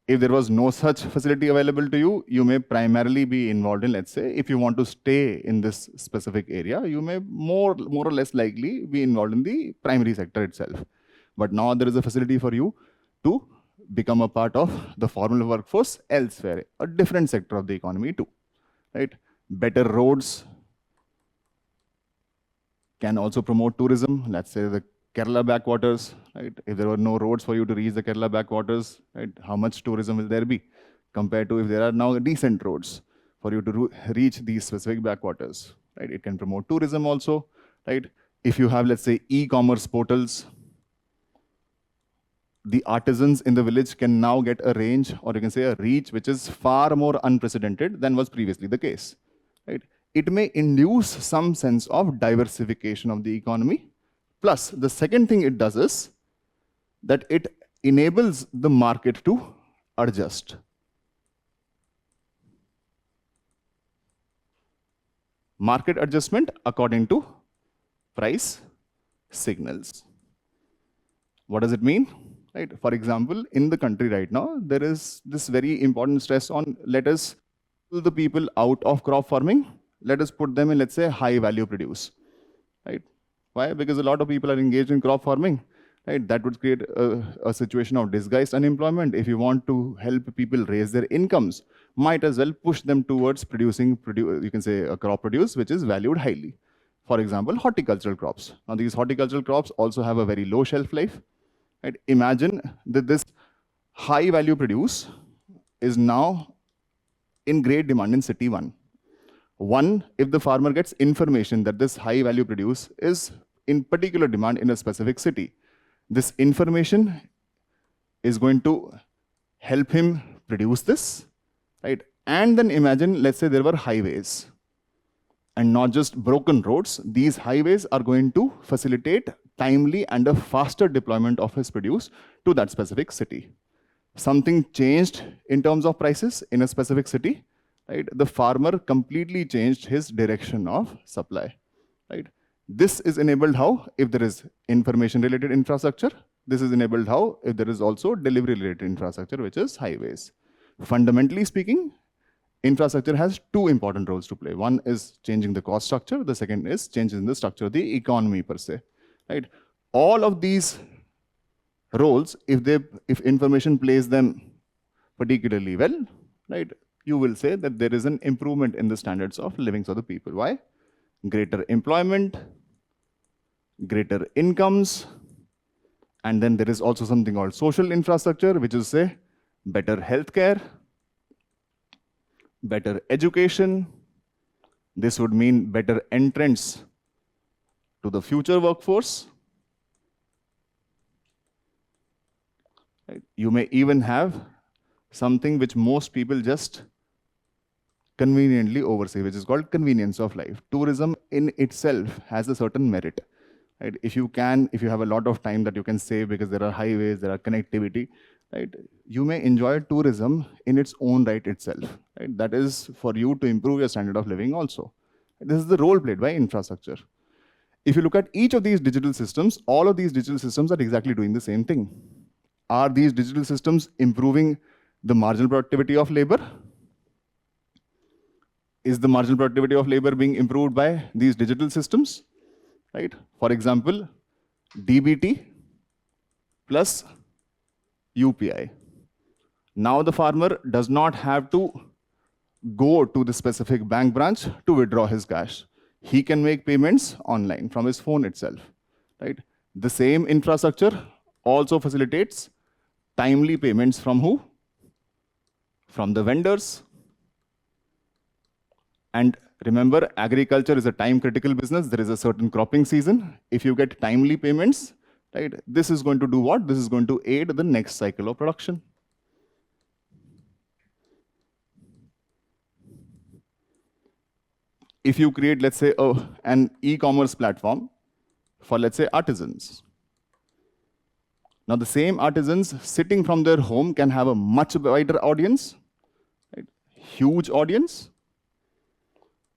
[SPEAKER 2] If there was no such facility available to you, you may primarily be involved in, let's say, if you want to stay in this specific area, you may more or less likely be involved in the primary sector itself. But now there is a facility for you to become a part of the formal workforce elsewhere, a different sector of the economy too, right? Better roads can also promote tourism. Let's say the Kerala backwaters, right? If there were no roads for you to reach the Kerala backwaters, right, how much tourism will there be compared to if there are now decent roads for you to reach these specific backwaters, right? It can promote tourism also, right? If you have, let's say, e-commerce portals, the artisans in the village can now get a range, or you can say a reach, which is far more unprecedented than was previously the case, right? It may induce some sense of diversification of the economy. Plus, the second thing it does is that it enables the market to adjust. Market adjustment according to price signals. What does it mean? Right? For example, in the country right now, there is this very important stress on, let us pull the people out of crop farming, let us put them in, let's say, high value produce, right? Why? Because a lot of people are engaged in crop farming, right? That would create a situation of disguised unemployment. If you want to help people raise their incomes, might as well push them towards producing, you can say, a crop produce, which is valued highly. For example, horticultural crops. Now, these horticultural crops also have a very low shelf life, right? Imagine that this high value produce is now in great demand in city one. One, if the farmer gets information that this high value produce is in particular demand in a specific city, this information is going to help him produce this, right? And then imagine, let's say there were highways and not just broken roads. These highways are going to facilitate timely and a faster deployment of his produce to that specific city. Something changed in terms of prices in a specific city, right? The farmer completely changed his direction of supply, right? This is enabled how? If there is information-related infrastructure. This is enabled how? If there is also delivery-related infrastructure, which is highways. Fundamentally speaking, infrastructure has two important roles to play. One is changing the cost structure. The second is changing the structure of the economy per se, right? All of these roles, if information plays them particularly well, right, you will say that there is an improvement in the standards of living of the people. Why? Greater employment, greater incomes, and then there is also something called social infrastructure, which is, say, better healthcare, better education. This would mean better entrance to the future workforce. Right? You may even have something which most people just conveniently oversee, which is called convenience of life. Tourism in itself has a certain merit. Right? If you have a lot of time that you can save because there are highways, there are connectivity, right? You may enjoy tourism in its own right itself. Right? That is for you to improve your standard of living also. This is the role played by infrastructure. If you look at each of these digital systems, all of these digital systems are exactly doing the same thing. Are these digital systems improving the marginal productivity of labor? Is the marginal productivity of labor being improved by these digital systems? Right? For example, DBT plus UPI. Now the farmer does not have to go to the specific bank branch to withdraw his cash. He can make payments online from his phone itself. Right? The same infrastructure also facilitates timely payments from who? From the vendors. And remember, agriculture is a time-critical business. There is a certain cropping season. If you get timely payments, right, this is going to do what? This is going to aid the next cycle of production. If you create, let's say, an e-commerce platform for, let's say, artisans. Now, the same artisans sitting from their home can have a much wider audience, right? Huge audience.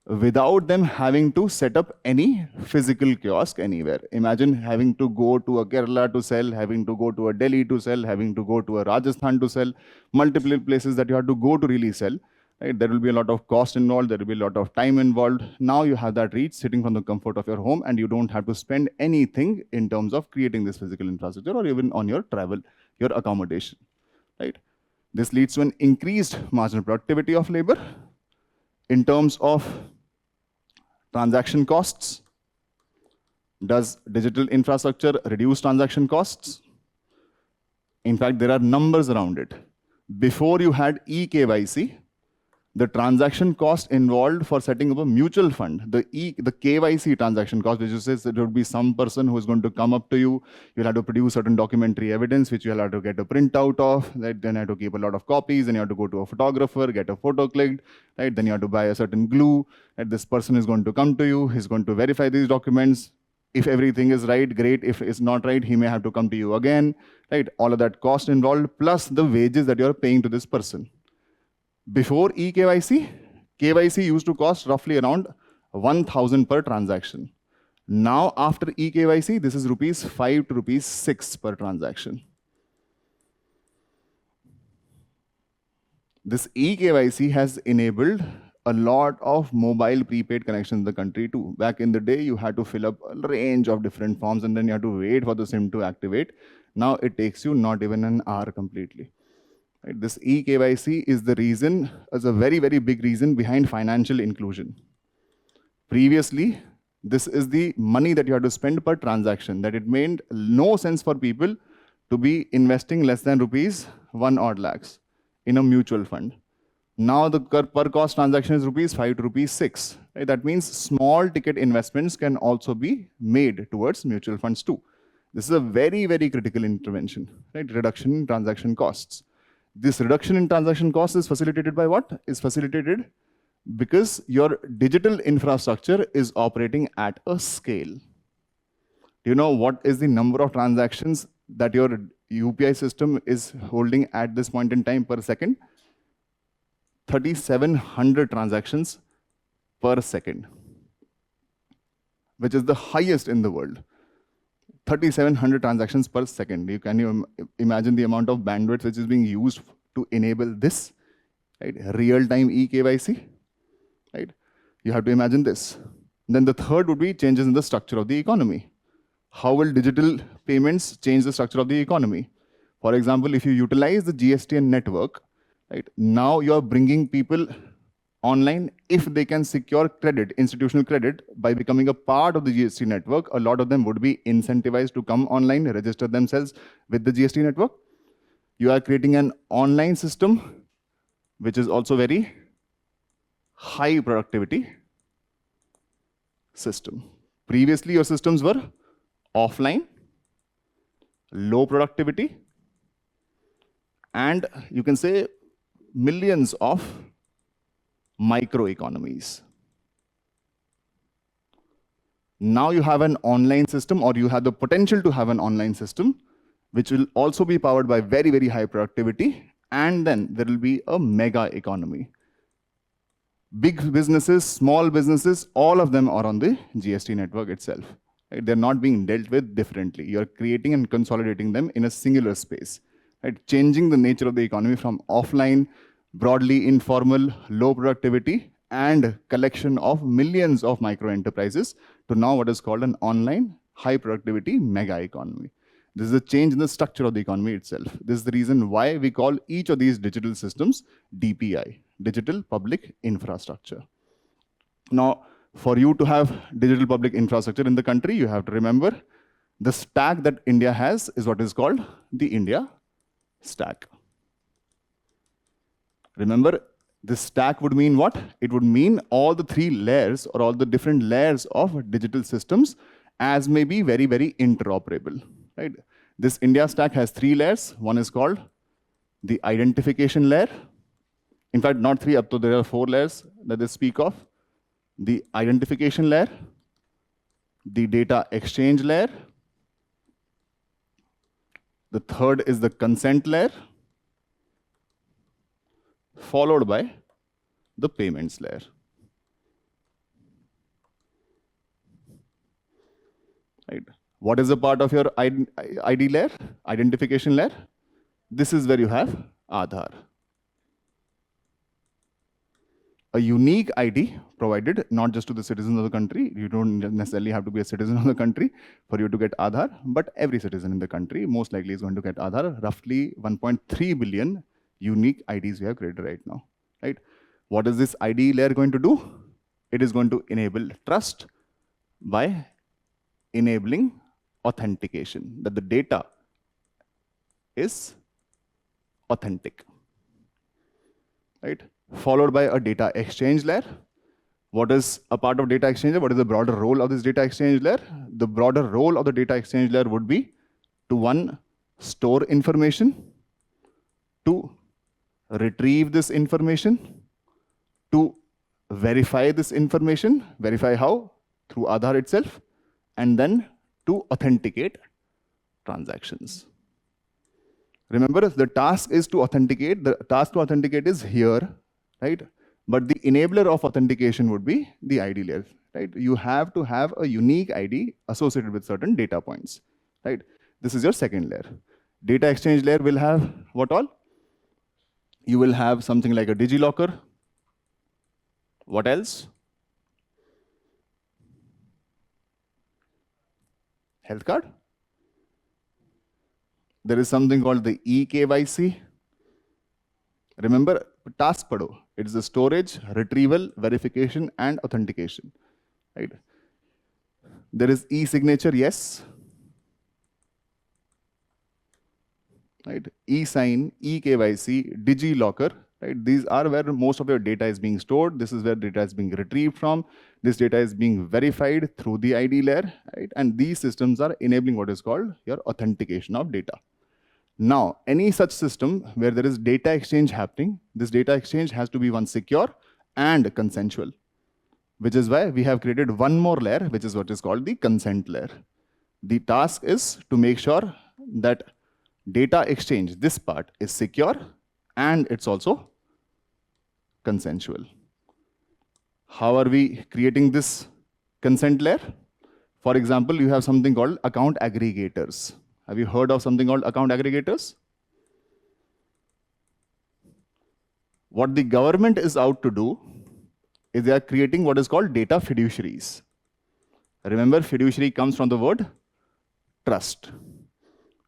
[SPEAKER 2] without them having to set up any physical kiosk anywhere. Imagine having to go to a Kerala to sell, having to go to a Delhi to sell, having to go to a Rajasthan to sell, multiple places that you have to go to really sell. Right? There will be a lot of cost involved, there will be a lot of time involved. Now you have that reach sitting from the comfort of your home, and you don't have to spend anything in terms of creating this physical infrastructure or even on your travel, your accommodation. Right? This leads to an increased marginal productivity of labor. In terms of transaction costs, does digital infrastructure reduce transaction costs? In fact, there are numbers around it. Before you had eKYC, the transaction cost involved for setting up a mutual fund, the KYC transaction cost, which says that there would be some person who is going to come up to you, you'll have to produce certain documentary evidence, which you'll have to get a printout of, right? Then you have to keep a lot of copies, then you have to go to a photographer, get a photo clicked, right? Then you have to buy a certain glue, and this person is going to come to you, he's going to verify these documents. If everything is right, great. If it's not right, he may have to come to you again, right? All of that cost involved, plus the wages that you're paying to this person. Before eKYC, KYC used to cost roughly around 1,000 per transaction. Now, after eKYC, this is rupees 5 to rupees 6 per transaction. This eKYC has enabled a lot of mobile prepaid connections in the country too. Back in the day, you had to fill up a range of different forms and then you had to wait for the SIM to activate. Now it takes you not even an hour completely. Right? This eKYC is the reason, is a very, very big reason behind financial inclusion. Previously, this is the money that you had to spend per transaction, that it made no sense for people to be investing less than rupees 1 odd lakhs in a mutual fund. Now the per cost transaction is rupees 5 to rupees 6. Right? That means small ticket investments can also be made towards mutual funds too. This is a very, very critical intervention, right? Reduction in transaction costs. This reduction in transaction costs is facilitated by what? Is facilitated because your digital infrastructure is operating at a scale. Do you know what is the number of transactions that your UPI system is holding at this point in time per second? 3,700 transactions per second, which is the highest in the world. 3,700 transactions per second. Can you imagine the amount of bandwidth which is being used to enable this, right? Real-time eKYC, right? You have to imagine this. Then the third would be changes in the structure of the economy. How will digital payments change the structure of the economy? For example, if you utilize the GSTN network, right, now you are bringing people online if they can secure credit, institutional credit, by becoming a part of the GST network. A lot of them would be incentivized to come online, register themselves with the GST network. You are creating an online system, which is also very high productivity system. Previously, your systems were offline, low productivity, and you can say millions of microeconomies. Now you have an online system, or you have the potential to have an online system, which will also be powered by very, very high productivity, and then there will be a mega economy. Big businesses, small businesses, all of them are on the GST network itself. Right? They're not being dealt with differently. You're creating and consolidating them in a singular space. Right? Changing the nature of the economy from offline, broadly informal, low productivity, and collection of millions of micro enterprises to now what is called an online, high productivity mega economy. This is a change in the structure of the economy itself. This is the reason why we call each of these digital systems DPI, Digital Public Infrastructure. Now, for you to have digital public infrastructure in the country, you have to remember the stack that India has is what is called the India stack. Remember, this stack would mean what? It would mean all the 3 layers or all the different layers of digital systems as may be very, very interoperable. Right? This India stack has 3 layers. One is called the identification layer. In fact, not 3, up to there are 4 layers that they speak of. The identification layer, the data exchange layer, the third is the consent layer, followed by the payments layer. right? What is a part of your ID layer, identification layer? This is where you have Aadhaar. A unique ID provided not just to the citizens of the country. You don't necessarily have to be a citizen of the country for you to get Aadhaar, but every citizen in the country most likely is going to get Aadhaar. Roughly 1.3 billion unique IDs we have created right now, right? What is this ID layer going to do? It is going to enable trust by enabling authentication, that the data is authentic, right? Followed by a data exchange layer. What is a part of data exchange layer? What is the broader role of this data exchange layer? The broader role of the data exchange layer would be to, one, store information, two, retrieve this information, to verify this information. Verify how? Through Aadhaar itself, and then to authenticate transactions. Remember, the task is to authenticate. The task to authenticate is here, right? But the enabler of authentication would be the ID layer, right? You have to have a unique ID associated with certain data points, right? This is your second layer. Data exchange layer will have what all? You will have something like a DigiLocker. What else? Health card. There is something called the eKYC. Remember, task pado. It's the storage, retrieval, verification, and authentication, right? There is e-signature, yes. Right? E-sign, eKYC, DigiLocker, right? These are where most of your data is being stored. This is where data is being retrieved from. This data is being verified through the ID layer, right? And these systems are enabling what is called your authentication of data. Now, any such system where there is data exchange happening, this data exchange has to be one secure and consensual, which is why we have created one more layer, which is what is called the consent layer. The task is to make sure that data exchange, this part, is secure and it's also consensual. How are we creating this consent layer? For example, you have something called account aggregators. Have you heard of something called account aggregators? What the government is out to do is they are creating what is called data fiduciaries. Remember, fiduciary comes from the word trust,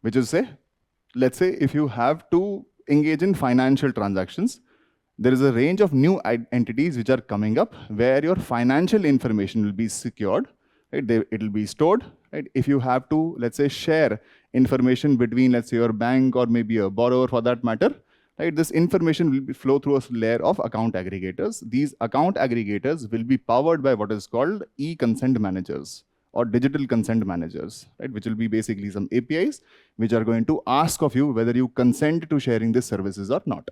[SPEAKER 2] which is say, let's say if you have to engage in financial transactions, there is a range of new entities which are coming up where your financial information will be secured, right? It will be stored, right? If you have to, let's say, share information between, let's say, your bank or maybe a borrower for that matter, right? This information will flow through a layer of account aggregators. These account aggregators will be powered by what is called e-consent managers or digital consent managers, right? Which will be basically some APIs which are going to ask of you whether you consent to sharing these services or not.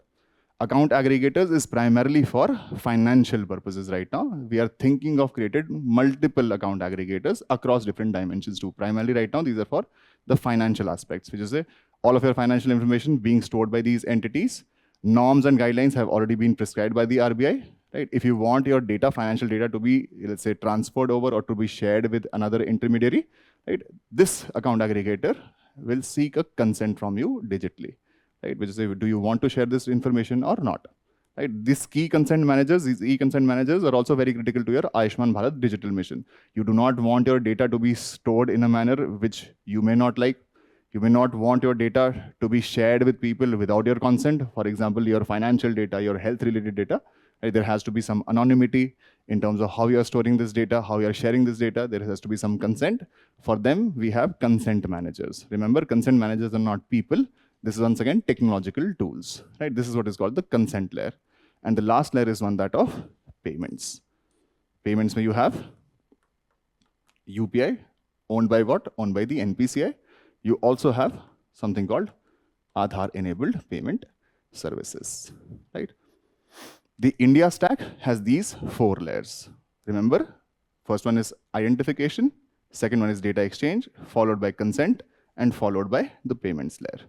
[SPEAKER 2] Account aggregators is primarily for financial purposes right now. We are thinking of creating multiple account aggregators across different dimensions too. Primarily right now, these are for the financial aspects, which is all of your financial information being stored by these entities. Norms and guidelines have already been prescribed by the RBI, right? If you want your data, financial data to be, let's say, transferred over or to be shared with another intermediary, right? This account aggregator will seek a consent from you digitally. Right, which is, do you want to share this information or not? Right, these e-consent managers are also very critical to your Ayushman Bharat digital mission. You do not want your data to be stored in a manner which you may not like. You may not want your data to be shared with people without your consent. For example, your financial data, your health-related data. Right, there has to be some anonymity in terms of how you are storing this data, how you are sharing this data. There has to be some consent. For them, we have consent managers. Remember, consent managers are not people. This is once again technological tools, right? This is what is called the consent layer. And the last layer is one that of payments. Payments where you have UPI, owned by what? Owned by the NPCI. You also have something called Aadhaar-enabled payment services, right? The India stack has these 4 layers. Remember, first one is identification, second one is data exchange, followed by consent, and followed by the payments layer.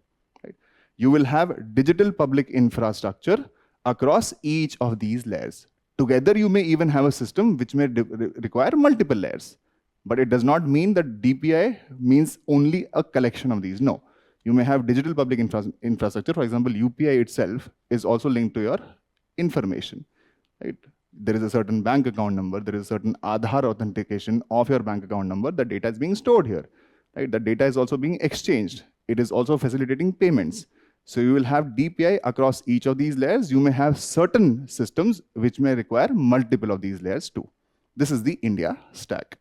[SPEAKER 2] You will have digital public infrastructure across each of these layers. Together, you may even have a system which may require multiple layers. But it does not mean that DPI means only a collection of these. No. You may have digital public infrastructure. For example, UPI itself is also linked to your information. Right? There is a certain bank account number, there is a certain Aadhaar authentication of your bank account number. The data is being stored here. Right? The data is also being exchanged. It is also facilitating payments. So you will have DPI across each of these layers. You may have certain systems which may require multiple of these layers too. This is the India stack.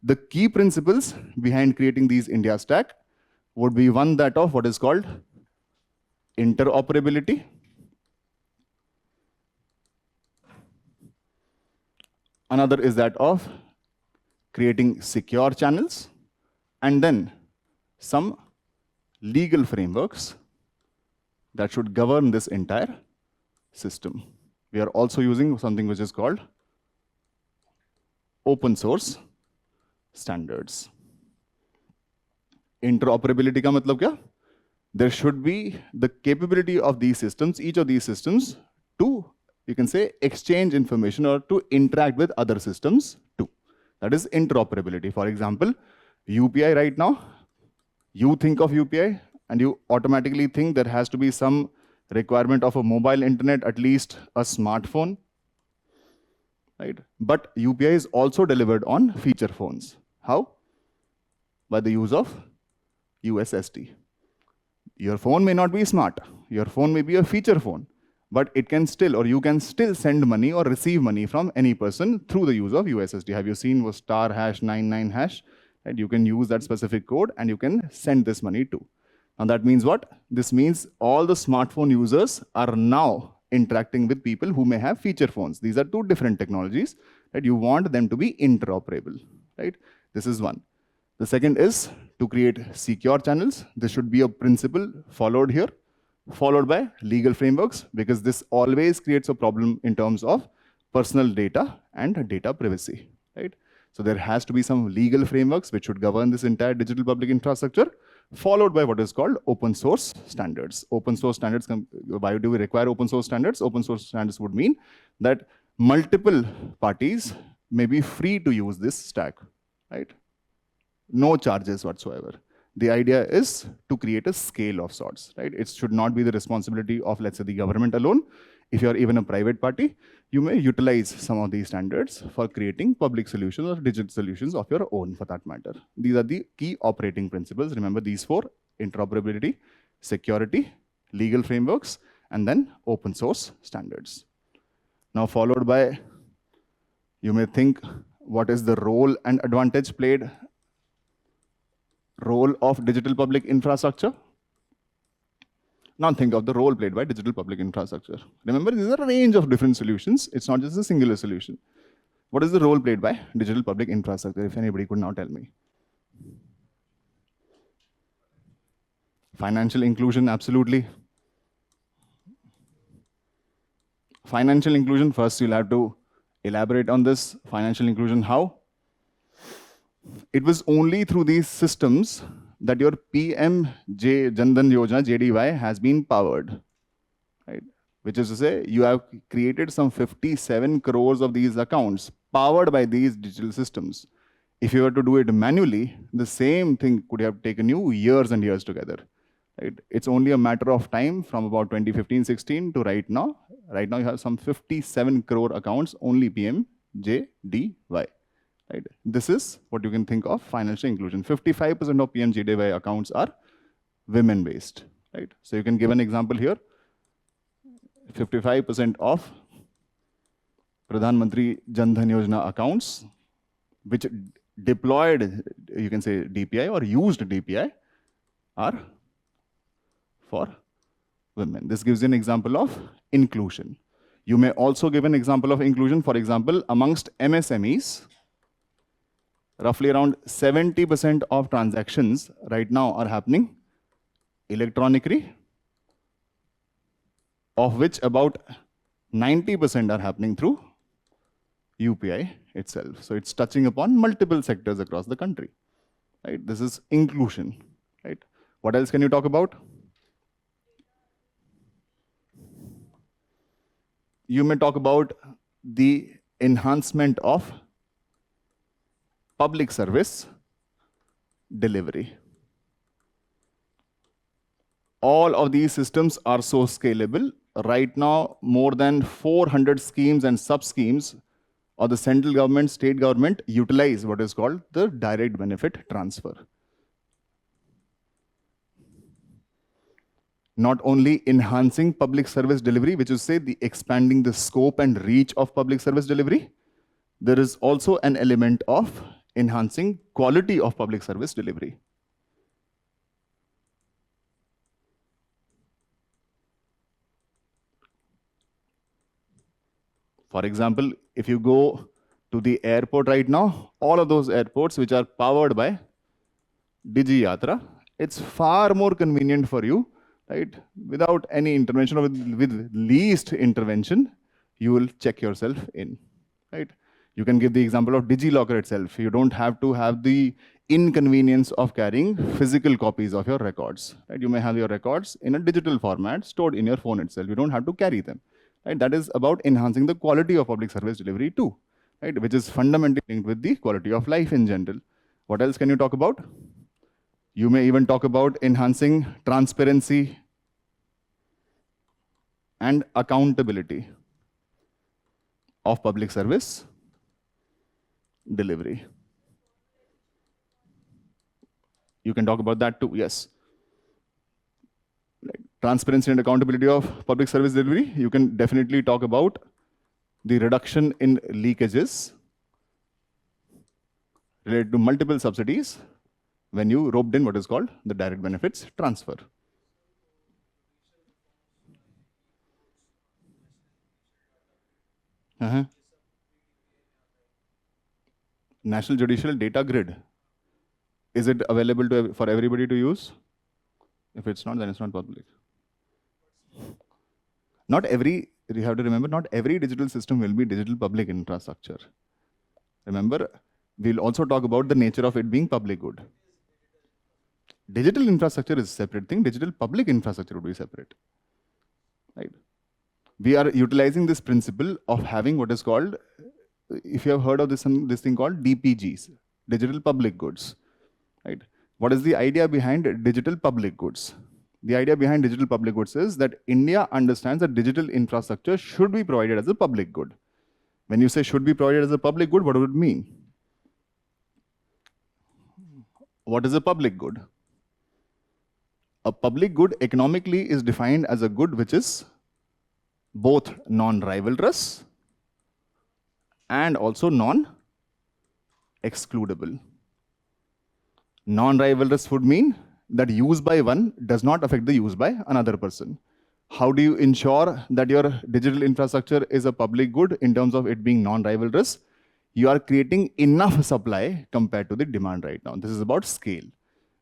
[SPEAKER 2] The key principles behind creating these India stack would be one, that of what is called interoperability. Another is that of creating secure channels, and then some legal frameworks that should govern this entire system. We are also using something which is called open source standards. Interoperability का मतलब क्या? There should be the capability of these systems, each of these systems, to, you can say, exchange information or to interact with other systems too. That is interoperability. For example, UPI right now, you think of UPI and you automatically think there has to be some requirement of a mobile internet, at least a smartphone, right? But UPI is also delivered on feature phones. How? By the use of USSD. Your phone may not be smart. Your phone may be a feature phone, but it can still, or you can still send money or receive money from any person through the use of USSD. Have you seen was *#99#? Right? You can use that specific code and you can send this money too. Now that means what? This means all the smartphone users are now interacting with people who may have feature phones. These are two different technologies that you want them to be interoperable, right? This is one. The second is to create secure channels. This should be a principle followed here, followed by legal frameworks, because this always creates a problem in terms of personal data and data privacy, right? So there has to be some legal frameworks which should govern this entire digital public infrastructure, followed by what is called open source standards. Open source standards, why do we require open source standards? Open source standards would mean that multiple parties may be free to use this stack, right? No charges whatsoever. The idea is to create a scale of sorts, right? It should not be the responsibility of, let's say, the government alone. If you're even a private party, you may utilize some of these standards for creating public solutions or digital solutions of your own, for that matter. These are the key operating principles. Remember these four: interoperability, security, legal frameworks, and then open source standards. Now followed by, you may think, what is the role and advantage played? Role of digital public infrastructure. Now think of the role played by digital public infrastructure. Remember, these are a range of different solutions. It's not just a singular solution. What is the role played by digital public infrastructure, if anybody could now tell me? Financial inclusion, absolutely. Financial inclusion, first you'll have to elaborate on this. Financial inclusion, how? It was only through these systems that your PM-J Jandan Yojana, JDY, has been powered, right? Which is to say, you have created some 57 crores of these accounts powered by these digital systems. If you were to do it manually, the same thing could have taken you years and years together, right? It's only a matter of time from about 2015-16 to right now. Right now, you have some 57 crore accounts, only PM-JDY. Right? This is what you can think of financial inclusion. 55% of PM-JDY accounts are women-based. Right? So you can give an example here. 55% of Pradhan Mantri Jan Dhan Yojana accounts, which deployed, you can say, DPI or used DPI, are for women. This gives you an example of inclusion. You may also give an example of inclusion, for example, amongst MSMEs. Roughly around 70% of transactions right now are happening electronically, of which about 90% are happening through UPI itself. So it's touching upon multiple sectors across the country. Right? This is inclusion. Right? What else can you talk about? You may talk about the enhancement of public service delivery. All of these systems are so scalable. Right now, more than 400 schemes and sub-schemes of the central government, state government utilize what is called the direct benefit transfer. Not only enhancing public service delivery, which is say the expanding the scope and reach of public service delivery, there is also an element of enhancing quality of public service delivery. For example, if you go to the airport right now, all of those airports which are powered by Digi it's far more convenient for you, right? Without any intervention or with least intervention, you will check yourself in, right? You can give the example of DigiLocker itself. You don't have to have the inconvenience of carrying physical copies of your records, right? You may have your records in a digital format stored in your phone itself. You don't have to carry them, right? That is about enhancing the quality of public service delivery too, right? Which is fundamentally linked with the quality of life in general. What else can you talk about? You may even talk about enhancing transparency and accountability of public service delivery. You can talk about that too, yes. Transparency and accountability of public service delivery. You can definitely talk about the reduction in leakages related to multiple subsidies when you roped in what is called the direct benefits transfer. National Judicial Data Grid. Is it available for everybody to use? If it's not, then it's not public. You have to remember, not every digital system will be digital public infrastructure. Remember, we'll also talk about the nature of it being public good. Digital infrastructure is a separate thing. Digital public infrastructure would be separate, right? We are utilizing this principle of having what is called, if you have heard of this thing called DPGs, digital public goods, right? What is the idea behind digital public goods? The idea behind digital public goods is that India understands that digital infrastructure should be provided as a public good. When you say should be provided as a public good, what would it mean? What is a public good? A public good economically is defined as a good which is both non-rivalrous and also non-excludable. Non-rivalrous would mean that use by one does not affect the use by another person. How do you ensure that your digital infrastructure is a public good in terms of it being non-rivalrous? You are creating enough supply compared to the demand right now. This is about scale,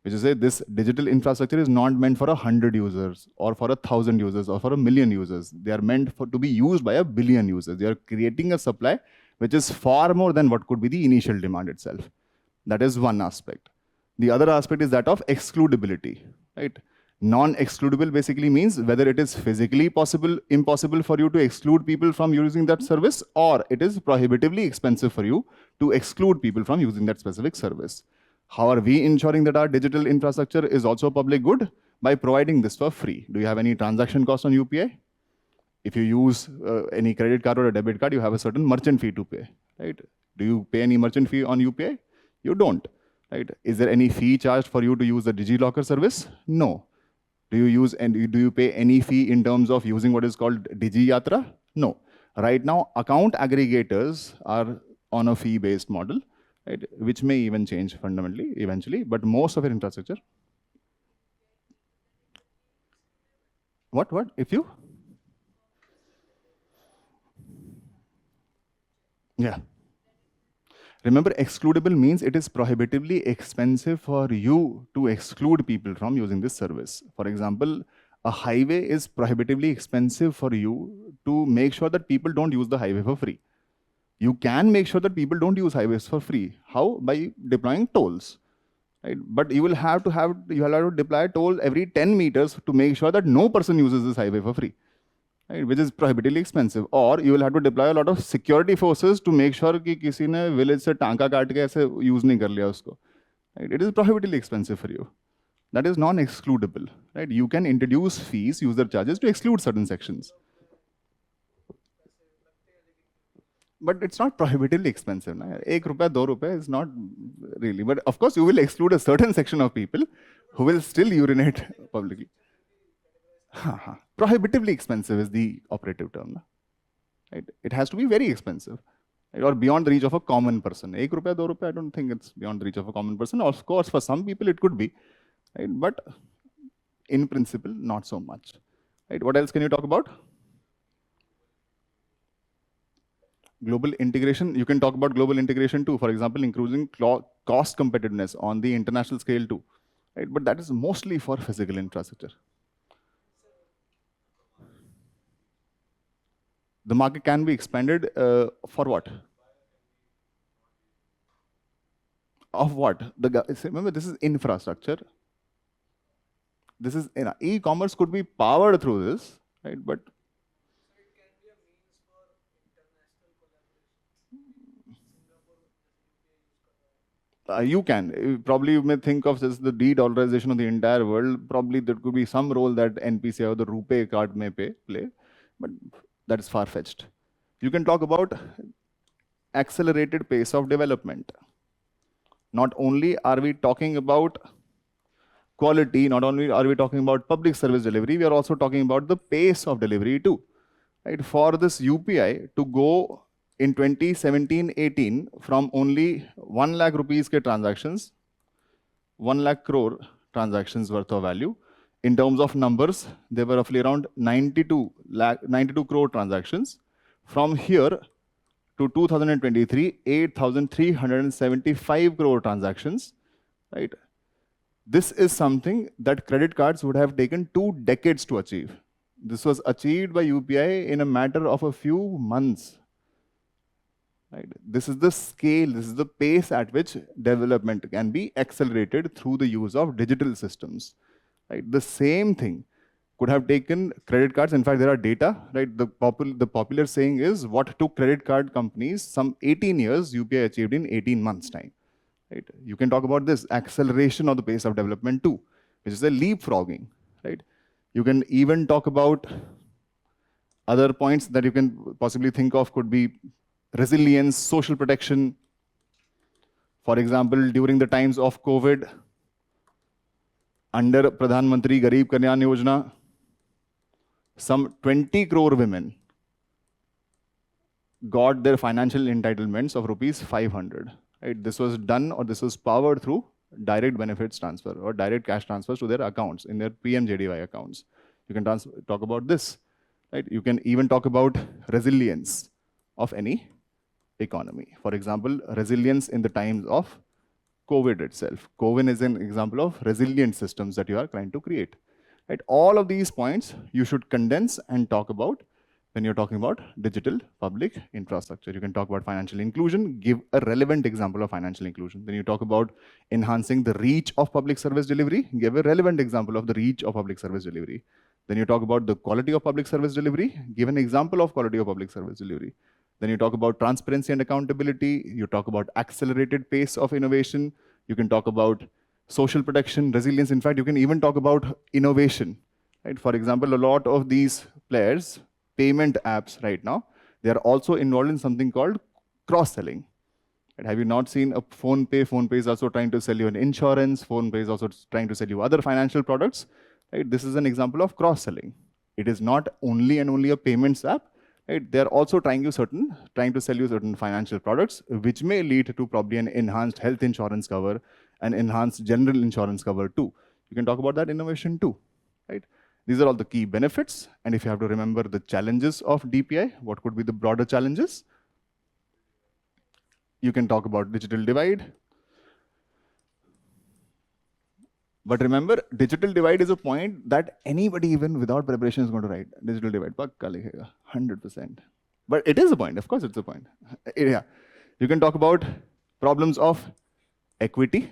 [SPEAKER 2] which is this digital infrastructure is not meant for 100 users or for 1,000 users or for 1,000,000 users. They are meant to be used by 1,000,000,000 users. They are creating a supply which is far more than what could be the initial demand itself. That is one aspect. The other aspect is that of excludability, right? Non-excludable basically means whether it is physically impossible for you to exclude people from using that service, or it is prohibitively expensive for you to exclude people from using that specific service. How are we ensuring that our digital infrastructure is also public good? By providing this for free. Do you have any transaction cost on UPI? If you use any credit card or a debit card, you have a certain merchant fee to pay, right? Do you pay any merchant fee on UPI? You don't, right? Is there any fee charged for you to use the DigiLocker service? No. Do you pay any fee in terms of using what is called Digi? No. Right now, account aggregators are on a fee-based model, right? Which may even change fundamentally eventually, but most of your infrastructure. What? If you? Yeah. Remember, excludable means it is prohibitively expensive for you to exclude people from using this service. For example, a highway is prohibitively expensive for you to make sure that people don't use the highway for free. You can make sure that people don't use highways for free. How? By deploying tolls, right? But you will have to deploy toll every 10 meters to make sure that no person uses this highway for free, right, which is prohibitively expensive. Or you will have to deploy a lot of security forces to make sure कि किसी ने village से टांका काट के ऐसे use नहीं कर लिया उसको. Right? It is prohibitively expensive for you. That is non-excludable. Right? You can introduce fees, user charges to exclude certain sections. But it's not prohibitively expensive. Na? ₹1, ₹2 is not really. But of course, you will exclude a certain section of people who will still urinate publicly. Prohibitively expensive is the operative term. Na? Right? It has to be very expensive. Right? Or beyond the reach of a common person. ₹1, ₹2, I don't think it's beyond the reach of a common person. Of course, for some people it could be. Right? But in principle, not so much. Right? What else can you talk about? Global integration, you can talk about global integration too. For example, increasing cost competitiveness on the international scale too. Right? But that is mostly for physical infrastructure. The market can be expanded for what? Of what? Remember, this is infrastructure. This is e-commerce could be powered through this, right? But you can. Probably you may think of this the de-dollarization of the entire world. Probably there could be some role that NPCI or the RuPay card may play, but that is far-fetched. You can talk about accelerated pace of development. Not only are we talking about quality, not only are we talking about public service delivery, we are also talking about the pace of delivery too. Right? For this UPI to go in 2017-18 from only 1 lakh rupees ke transactions, 1 lakh crore transactions worth of value. In terms of numbers, there were roughly around 92 crore transactions. From here to 2023, 8,375 crore transactions. Right? This is something that credit cards would have taken 2 decades to achieve. This was achieved by UPI in a matter of a few months. Right? This is the scale, this is the pace at which development can be accelerated through the use of digital systems. Right? The same thing could have taken credit cards. In fact, there are data. Right? The popular saying is what took credit card companies some 18 years, UPI achieved in 18 months' time. Right? You can talk about this acceleration of the pace of development too, which is a leapfrogging. Right? You can even talk about other points that you can possibly think of could be resilience, social protection. For example, during the times of COVID, under Pradhan Mantri Garib Kalyan Yojana, some 20 crore women got their financial entitlements of ₹500. Right? This was done or this was powered through direct benefits transfer or direct cash transfers to their accounts, in their PMJDY accounts. You can talk about this. Right? You can even talk about resilience of any economy. For example, resilience in the times of COVID itself. COVID is an example of resilient systems that you are trying to create. Right? All of these points you should condense and talk about when you're talking about digital public infrastructure. You can talk about financial inclusion, give a relevant example of financial inclusion. Then you talk about enhancing the reach of public service delivery, give a relevant example of the reach of public service delivery. Then you talk about the quality of public service delivery, give an example of quality of public service delivery. Then you talk about transparency and accountability. You talk about accelerated pace of innovation. You can talk about social protection, resilience. In fact, you can even talk about innovation. Right? For example, a lot of these players, payment apps right now, they are also involved in something called cross-selling. Right? Have you not seen a PhonePe? PhonePe is also trying to sell you an insurance. PhonePe is also trying to sell you other financial products. Right? This is an example of cross-selling. It is not only and only a payments app. Right? They are also trying to sell you certain financial products, which may lead to probably an enhanced health insurance cover, an enhanced general insurance cover too. You can talk about that innovation too. Right? These are all the key benefits. And if you have to remember the challenges of DPI, what could be the broader challenges? You can talk about digital divide. But remember, digital divide is a point that anybody, even without preparation, is going to write. Digital divide, pakka likhega, 100%. But it is a point, of course it's a point. Yeah. You can talk about problems of equity,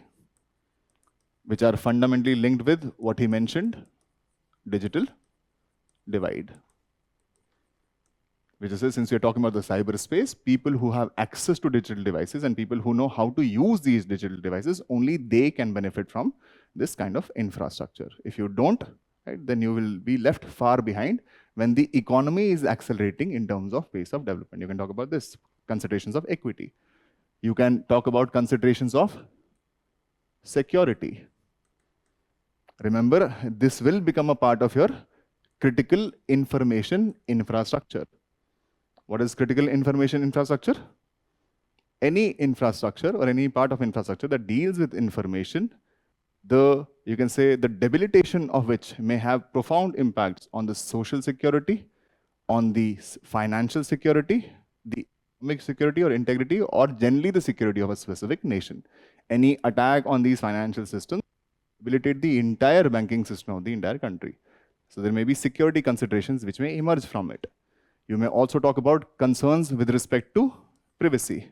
[SPEAKER 2] which are fundamentally linked with what he mentioned, digital divide. which is, since we're talking about the cyberspace, people who have access to digital devices and people who know how to use these digital devices, only they can benefit from this kind of infrastructure. If you don't, right, then you will be left far behind when the economy is accelerating in terms of pace of development. You can talk about this, considerations of equity. You can talk about considerations of security. Remember, this will become a part of your critical information infrastructure. What is critical information infrastructure? Any infrastructure or any part of infrastructure that deals with information, you can say the debilitation of which may have profound impacts on the social security, on the financial security, the economic security or integrity, or generally the security of a specific nation. Any attack on these financial systems debilitate the entire banking system of the entire country. So there may be security considerations which may emerge from it. You may also talk about concerns with respect to privacy.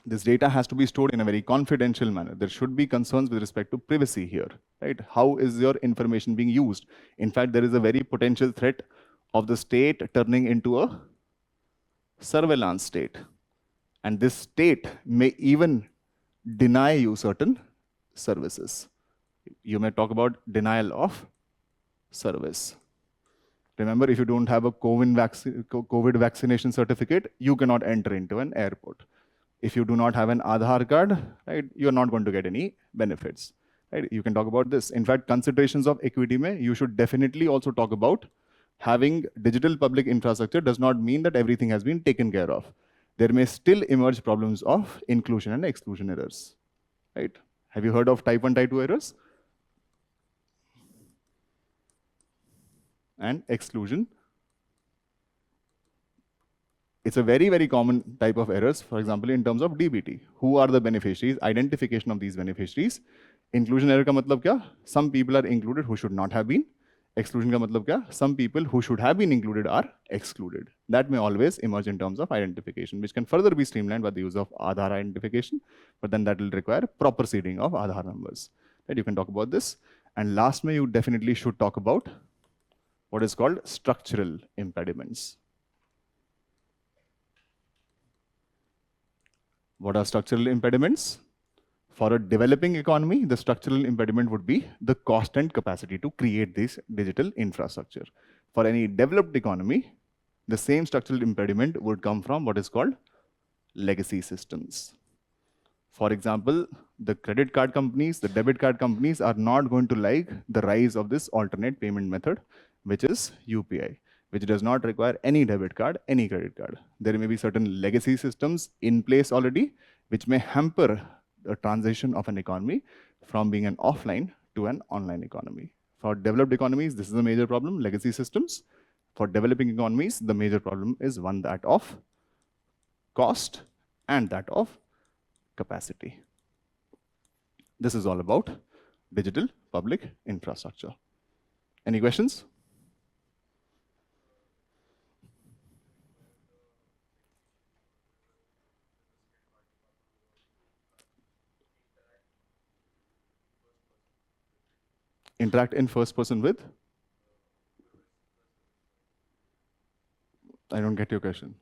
[SPEAKER 2] This data has to be stored in a very confidential manner. There should be concerns with respect to privacy here, right? How is your information being used? In fact, there is a very potential threat of the state turning into a surveillance state. And this state may even deny you certain services. You may talk about denial of service. Remember, if you don't have a COVID vaccination certificate, you cannot enter into an airport. If you do not have an Aadhaar card, right, you're not going to get any benefits. Right? You can talk about this. In fact, considerations of equity you should definitely also talk about having digital public infrastructure does not mean that everything has been taken care of. There may still emerge problems of inclusion and exclusion errors. Right? Have you heard of type 1, type 2 errors? And exclusion. It's a very, very common type of errors, for example, in terms of DBT. Who are the beneficiaries? Identification of these beneficiaries. Inclusion error ka matlab kya? Some people are included who should not have been. Exclusion ka matlab kya? Some people who should have been included are excluded. That may always emerge in terms of identification, which can further be streamlined by the use of Aadhaar identification, but then that will require proper seeding of Aadhaar numbers. Right? You can talk about this. And last, you definitely should talk about what is called structural impediments. What are structural impediments? For a developing economy, the structural impediment would be the cost and capacity to create this digital infrastructure. For any developed economy, the same structural impediment would come from what is called legacy systems. For example, the credit card companies, the debit card companies are not going to like the rise of this alternate payment method, which is UPI, which does not require any debit card, any credit card. There may be certain legacy systems in place already, which may hamper the transition of an economy from being an offline to an online economy. For developed economies, this is a major problem, legacy systems. For developing economies, the major problem is one that of cost and that of capacity. This is all about digital public infrastructure. Any questions? Interact in first person with? I don't get your question.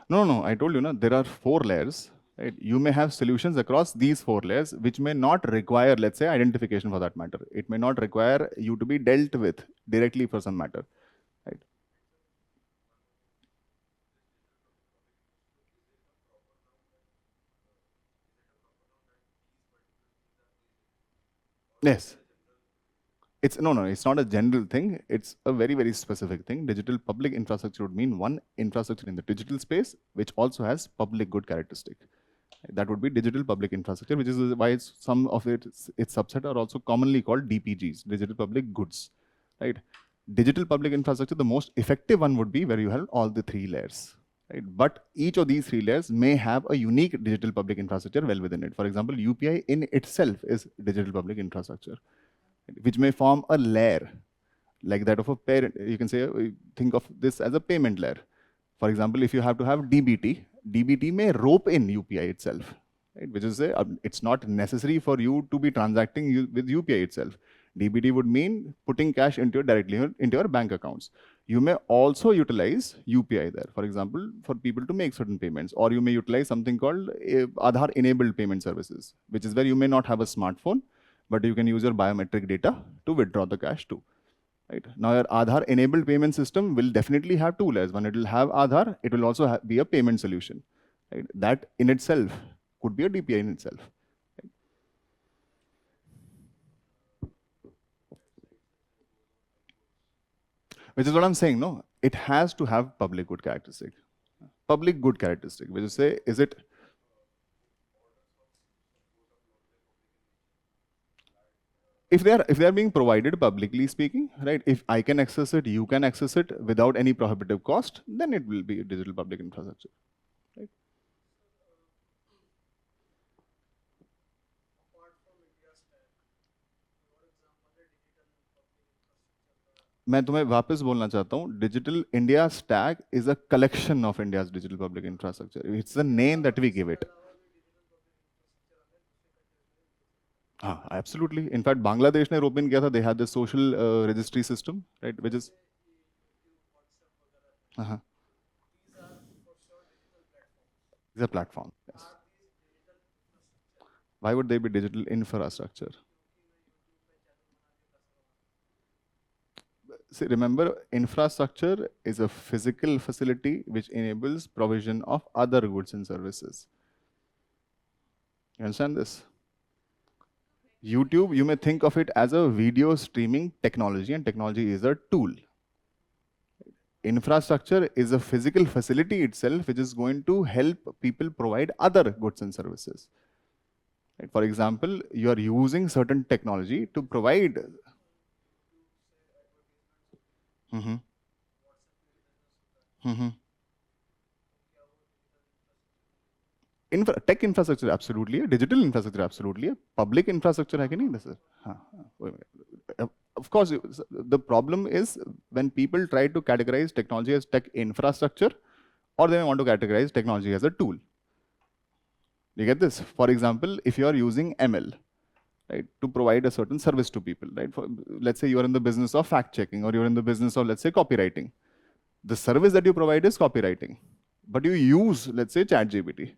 [SPEAKER 2] No, I told you, there are 4 layers. Right? You may have solutions across these 4 layers, which may not require, let's say, identification for that matter. It may not require you to be dealt with directly for some matter. Right? Yes. It's not a general thing. It's a very, very specific thing. Digital public infrastructure would mean one infrastructure in the digital space, which also has public good characteristic. That would be digital public infrastructure, which is why some of its subset are also commonly called DPGs, digital public goods. Right? Digital public infrastructure, the most effective one would be where you have all the 3 layers. Right? But each of these 3 layers may have a unique digital public infrastructure well within it. For example, UPI in itself is digital public infrastructure, which may form a layer like that of a parent. You can say, think of this as a payment layer. For example, if you have to have DBT may rope in UPI itself. right? Which is it's not necessary for you to be transacting with UPI itself. DBT would mean putting cash directly into your bank accounts. You may also utilize UPI there, for example, for people to make certain payments, or you may utilize something called Aadhaar enabled payment services, which is where you may not have a smartphone, but you can use your biometric data to withdraw the cash too. Right? Now your Aadhaar enabled payment system will definitely have two layers. One, it will have Aadhaar, it will also be a payment solution. Right? That in itself could be a DPI in itself. Right? Which is what I'm saying, no? It has to have public good characteristic. Public good characteristic, which is say, is it if they are being provided publicly speaking, right? If I can access it, you can access it without any prohibitive cost, then it will be a digital public infrastructure. Right? मैं तुम्हें वापस बोलना चाहता हूँ, digital India stack is a collection of India's digital public infrastructure. It's the name that we give it. हाँ, absolutely. In fact, Bangladesh ने open किया था. They had the social registry system, right? Which is these are platform. Yes. Why would they be digital infrastructure? See, remember, infrastructure is a physical facility which enables provision of other goods and services. You understand this? YouTube, you may think of it as a video streaming technology, and technology is a tool. Infrastructure is a physical facility itself which is going to help people provide other goods and services. Right? For example, you are using certain technology to provide. Tech infrastructure absolutely है, digital infrastructure absolutely है, public infrastructure है कि नहीं sir? हाँ. Of course, the problem is when people try to categorize technology as tech infrastructure, or they want to categorize technology as a tool. You get this? For example, if you are using ML, right, to provide a certain service to people, right? Let's say you are in the business of fact checking, or you're in the business of, let's say, copywriting. The service that you provide is copywriting, but you use, let's say, ChatGPT.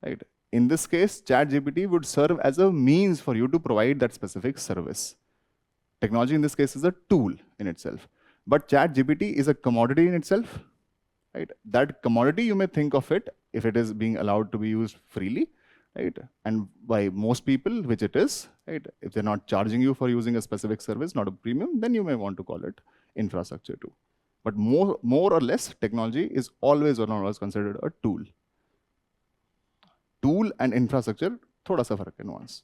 [SPEAKER 2] Right? In this case, ChatGPT would serve as a means for you to provide that specific service. Technology in this case is a tool in itself. But ChatGPT is a commodity in itself. Right? That commodity, you may think of it, if it is being allowed to be used freely, right? And by most people, which it is, right? If they're not charging you for using a specific service, not a premium, then you may want to call it infrastructure too. But more or less, technology is always or not always considered a tool. Tool and infrastructure, थोड़ा सा फर्क है, nuance.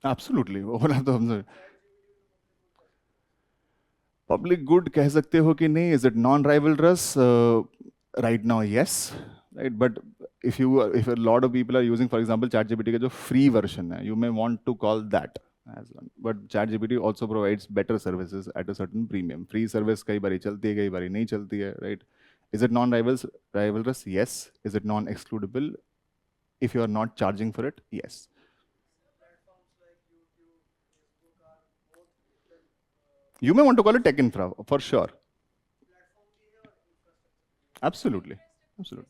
[SPEAKER 2] Absolutely, overlap तो हमसे. Public good कह सकते हो कि नहीं? Is it non-rivalrous? Right now, yes, right. But if a lot of people are using, for example, ChatGPT का जो free version है, you may want to call that as one. But ChatGPT also provides better services at a certain premium. Free service कई बारी चलती है, कई बारी नहीं चलती है, right? Is it non-rivalrous? Yes. Is it non-excludable? If you are not charging for it, yes. You may want to call it tech infra, for sure. Absolutely. Absolutely.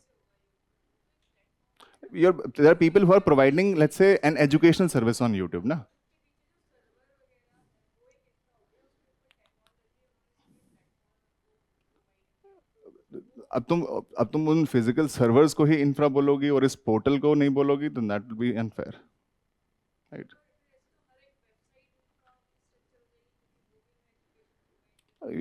[SPEAKER 2] There are people who are providing, let's say, an educational service on YouTube, na? अब तुम उन physical servers को ही infra बोलोगी और इस portal को नहीं बोलोगी, तो that will be unfair, right?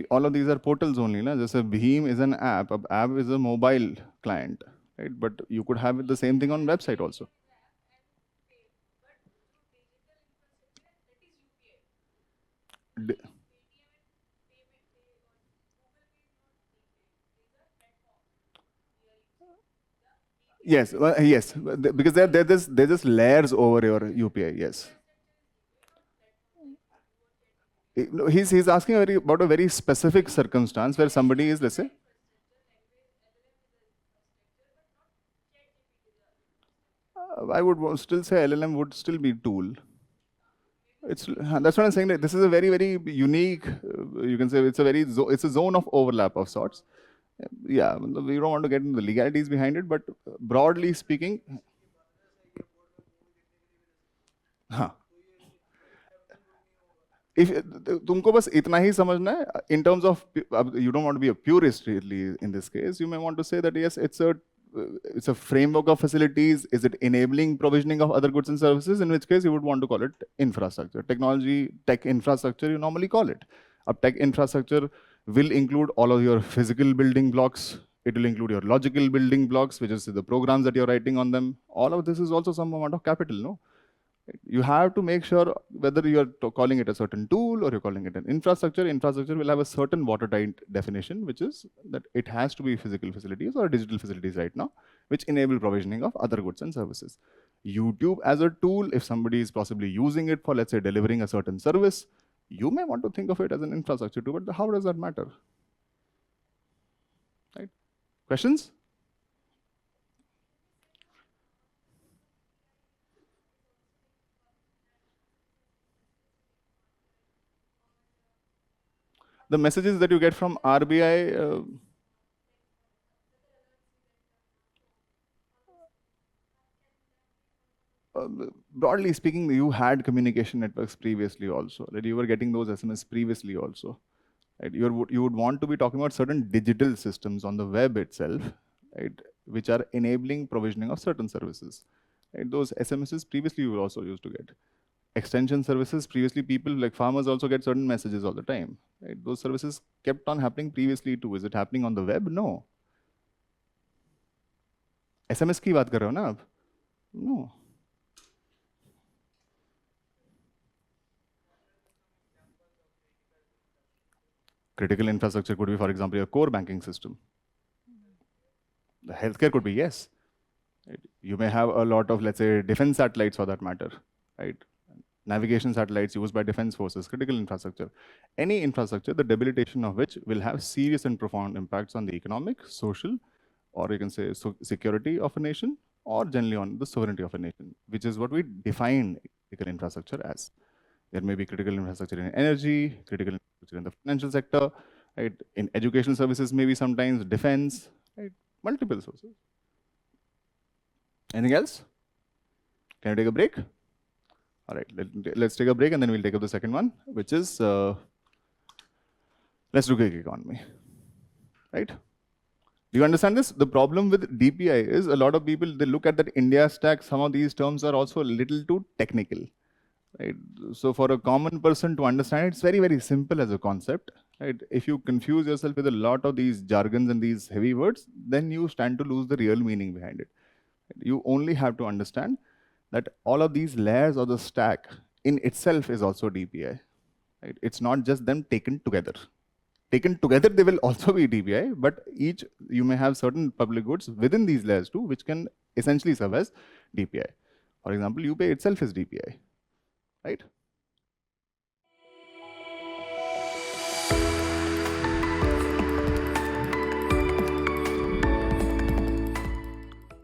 [SPEAKER 2] All of these are portals only, na? Just a Beam is an app. A app is a mobile client, right? But you could have the same thing on website also. Yes, yes, because there's just layers over your UPI. Yes. He's asking about a very specific circumstance where somebody is, let's say. I would still say LLM would still be tool. That's what I'm saying. That this is a very, very unique. You can say it's a zone of overlap of sorts. Yeah, we don't want to get into the legalities behind it, but broadly speaking, हाँ. If तुमको बस इतना ही समझना है, in terms of, you don't want to be a purist really in this case. You may want to say that yes, it's a framework of facilities. Is it enabling provisioning of other goods and services? In which case you would want to call it infrastructure. Technology, tech infrastructure, you normally call it. A tech infrastructure will include all of your physical building blocks. It will include your logical building blocks, which is the programs that you're writing on them. All of this is also some amount of capital, no? You have to make sure whether you're calling it a certain tool or you're calling it an infrastructure. Infrastructure will have a certain watertight definition, which is that it has to be physical facilities or digital facilities right now, which enable provisioning of other goods and services. YouTube as a tool, if somebody is possibly using it for, let's say, delivering a certain service, you may want to think of it as an infrastructure too, but how does that matter? Right? Questions? The messages that you get from RBI, broadly speaking, you had communication networks previously also. Right? You were getting those SMS previously also. Right? You would want to be talking about certain digital systems on the web itself, right? Which are enabling provisioning of certain services. Right? Those SMSs previously you were also used to get. Extension services, previously people like farmers also get certain messages all the time. Right? Those services kept on happening previously too. Is it happening on the web? No. SMS की बात कर रहे हो ना आप? No. Critical infrastructure could be, for example, your core banking system. The healthcare could be, yes. Right? You may have a lot of, let's say, defense satellites for that matter, right? Navigation satellites used by defense forces, critical infrastructure. Any infrastructure, the debilitation of which will have serious and profound impacts on the economic, social, or you can say security of a nation, or generally on the sovereignty of a nation, which is what we define critical infrastructure as. There may be critical infrastructure in energy, critical infrastructure in the financial sector, right? In educational services, maybe sometimes defense, right? Multiple sources. Anything else? Can we take a break? All right, let's take a break and then we'll take up the second one, which is, let's do gig economy, right? Do you understand this? The problem with DPI is a lot of people, they look at that India stack, some of these terms are also a little too technical, right? So for a common person to understand, it's very, very simple as a concept, right? If you confuse yourself with a lot of these jargons and these heavy words, then you stand to lose the real meaning behind it. You only have to understand that all of these layers of the stack in itself is also DPI. Right? It's not just them taken together. Taken together, they will also be DPI, but each, you may have certain public goods within these layers too, which can essentially serve as DPI. For example, UPay itself is DPI, right?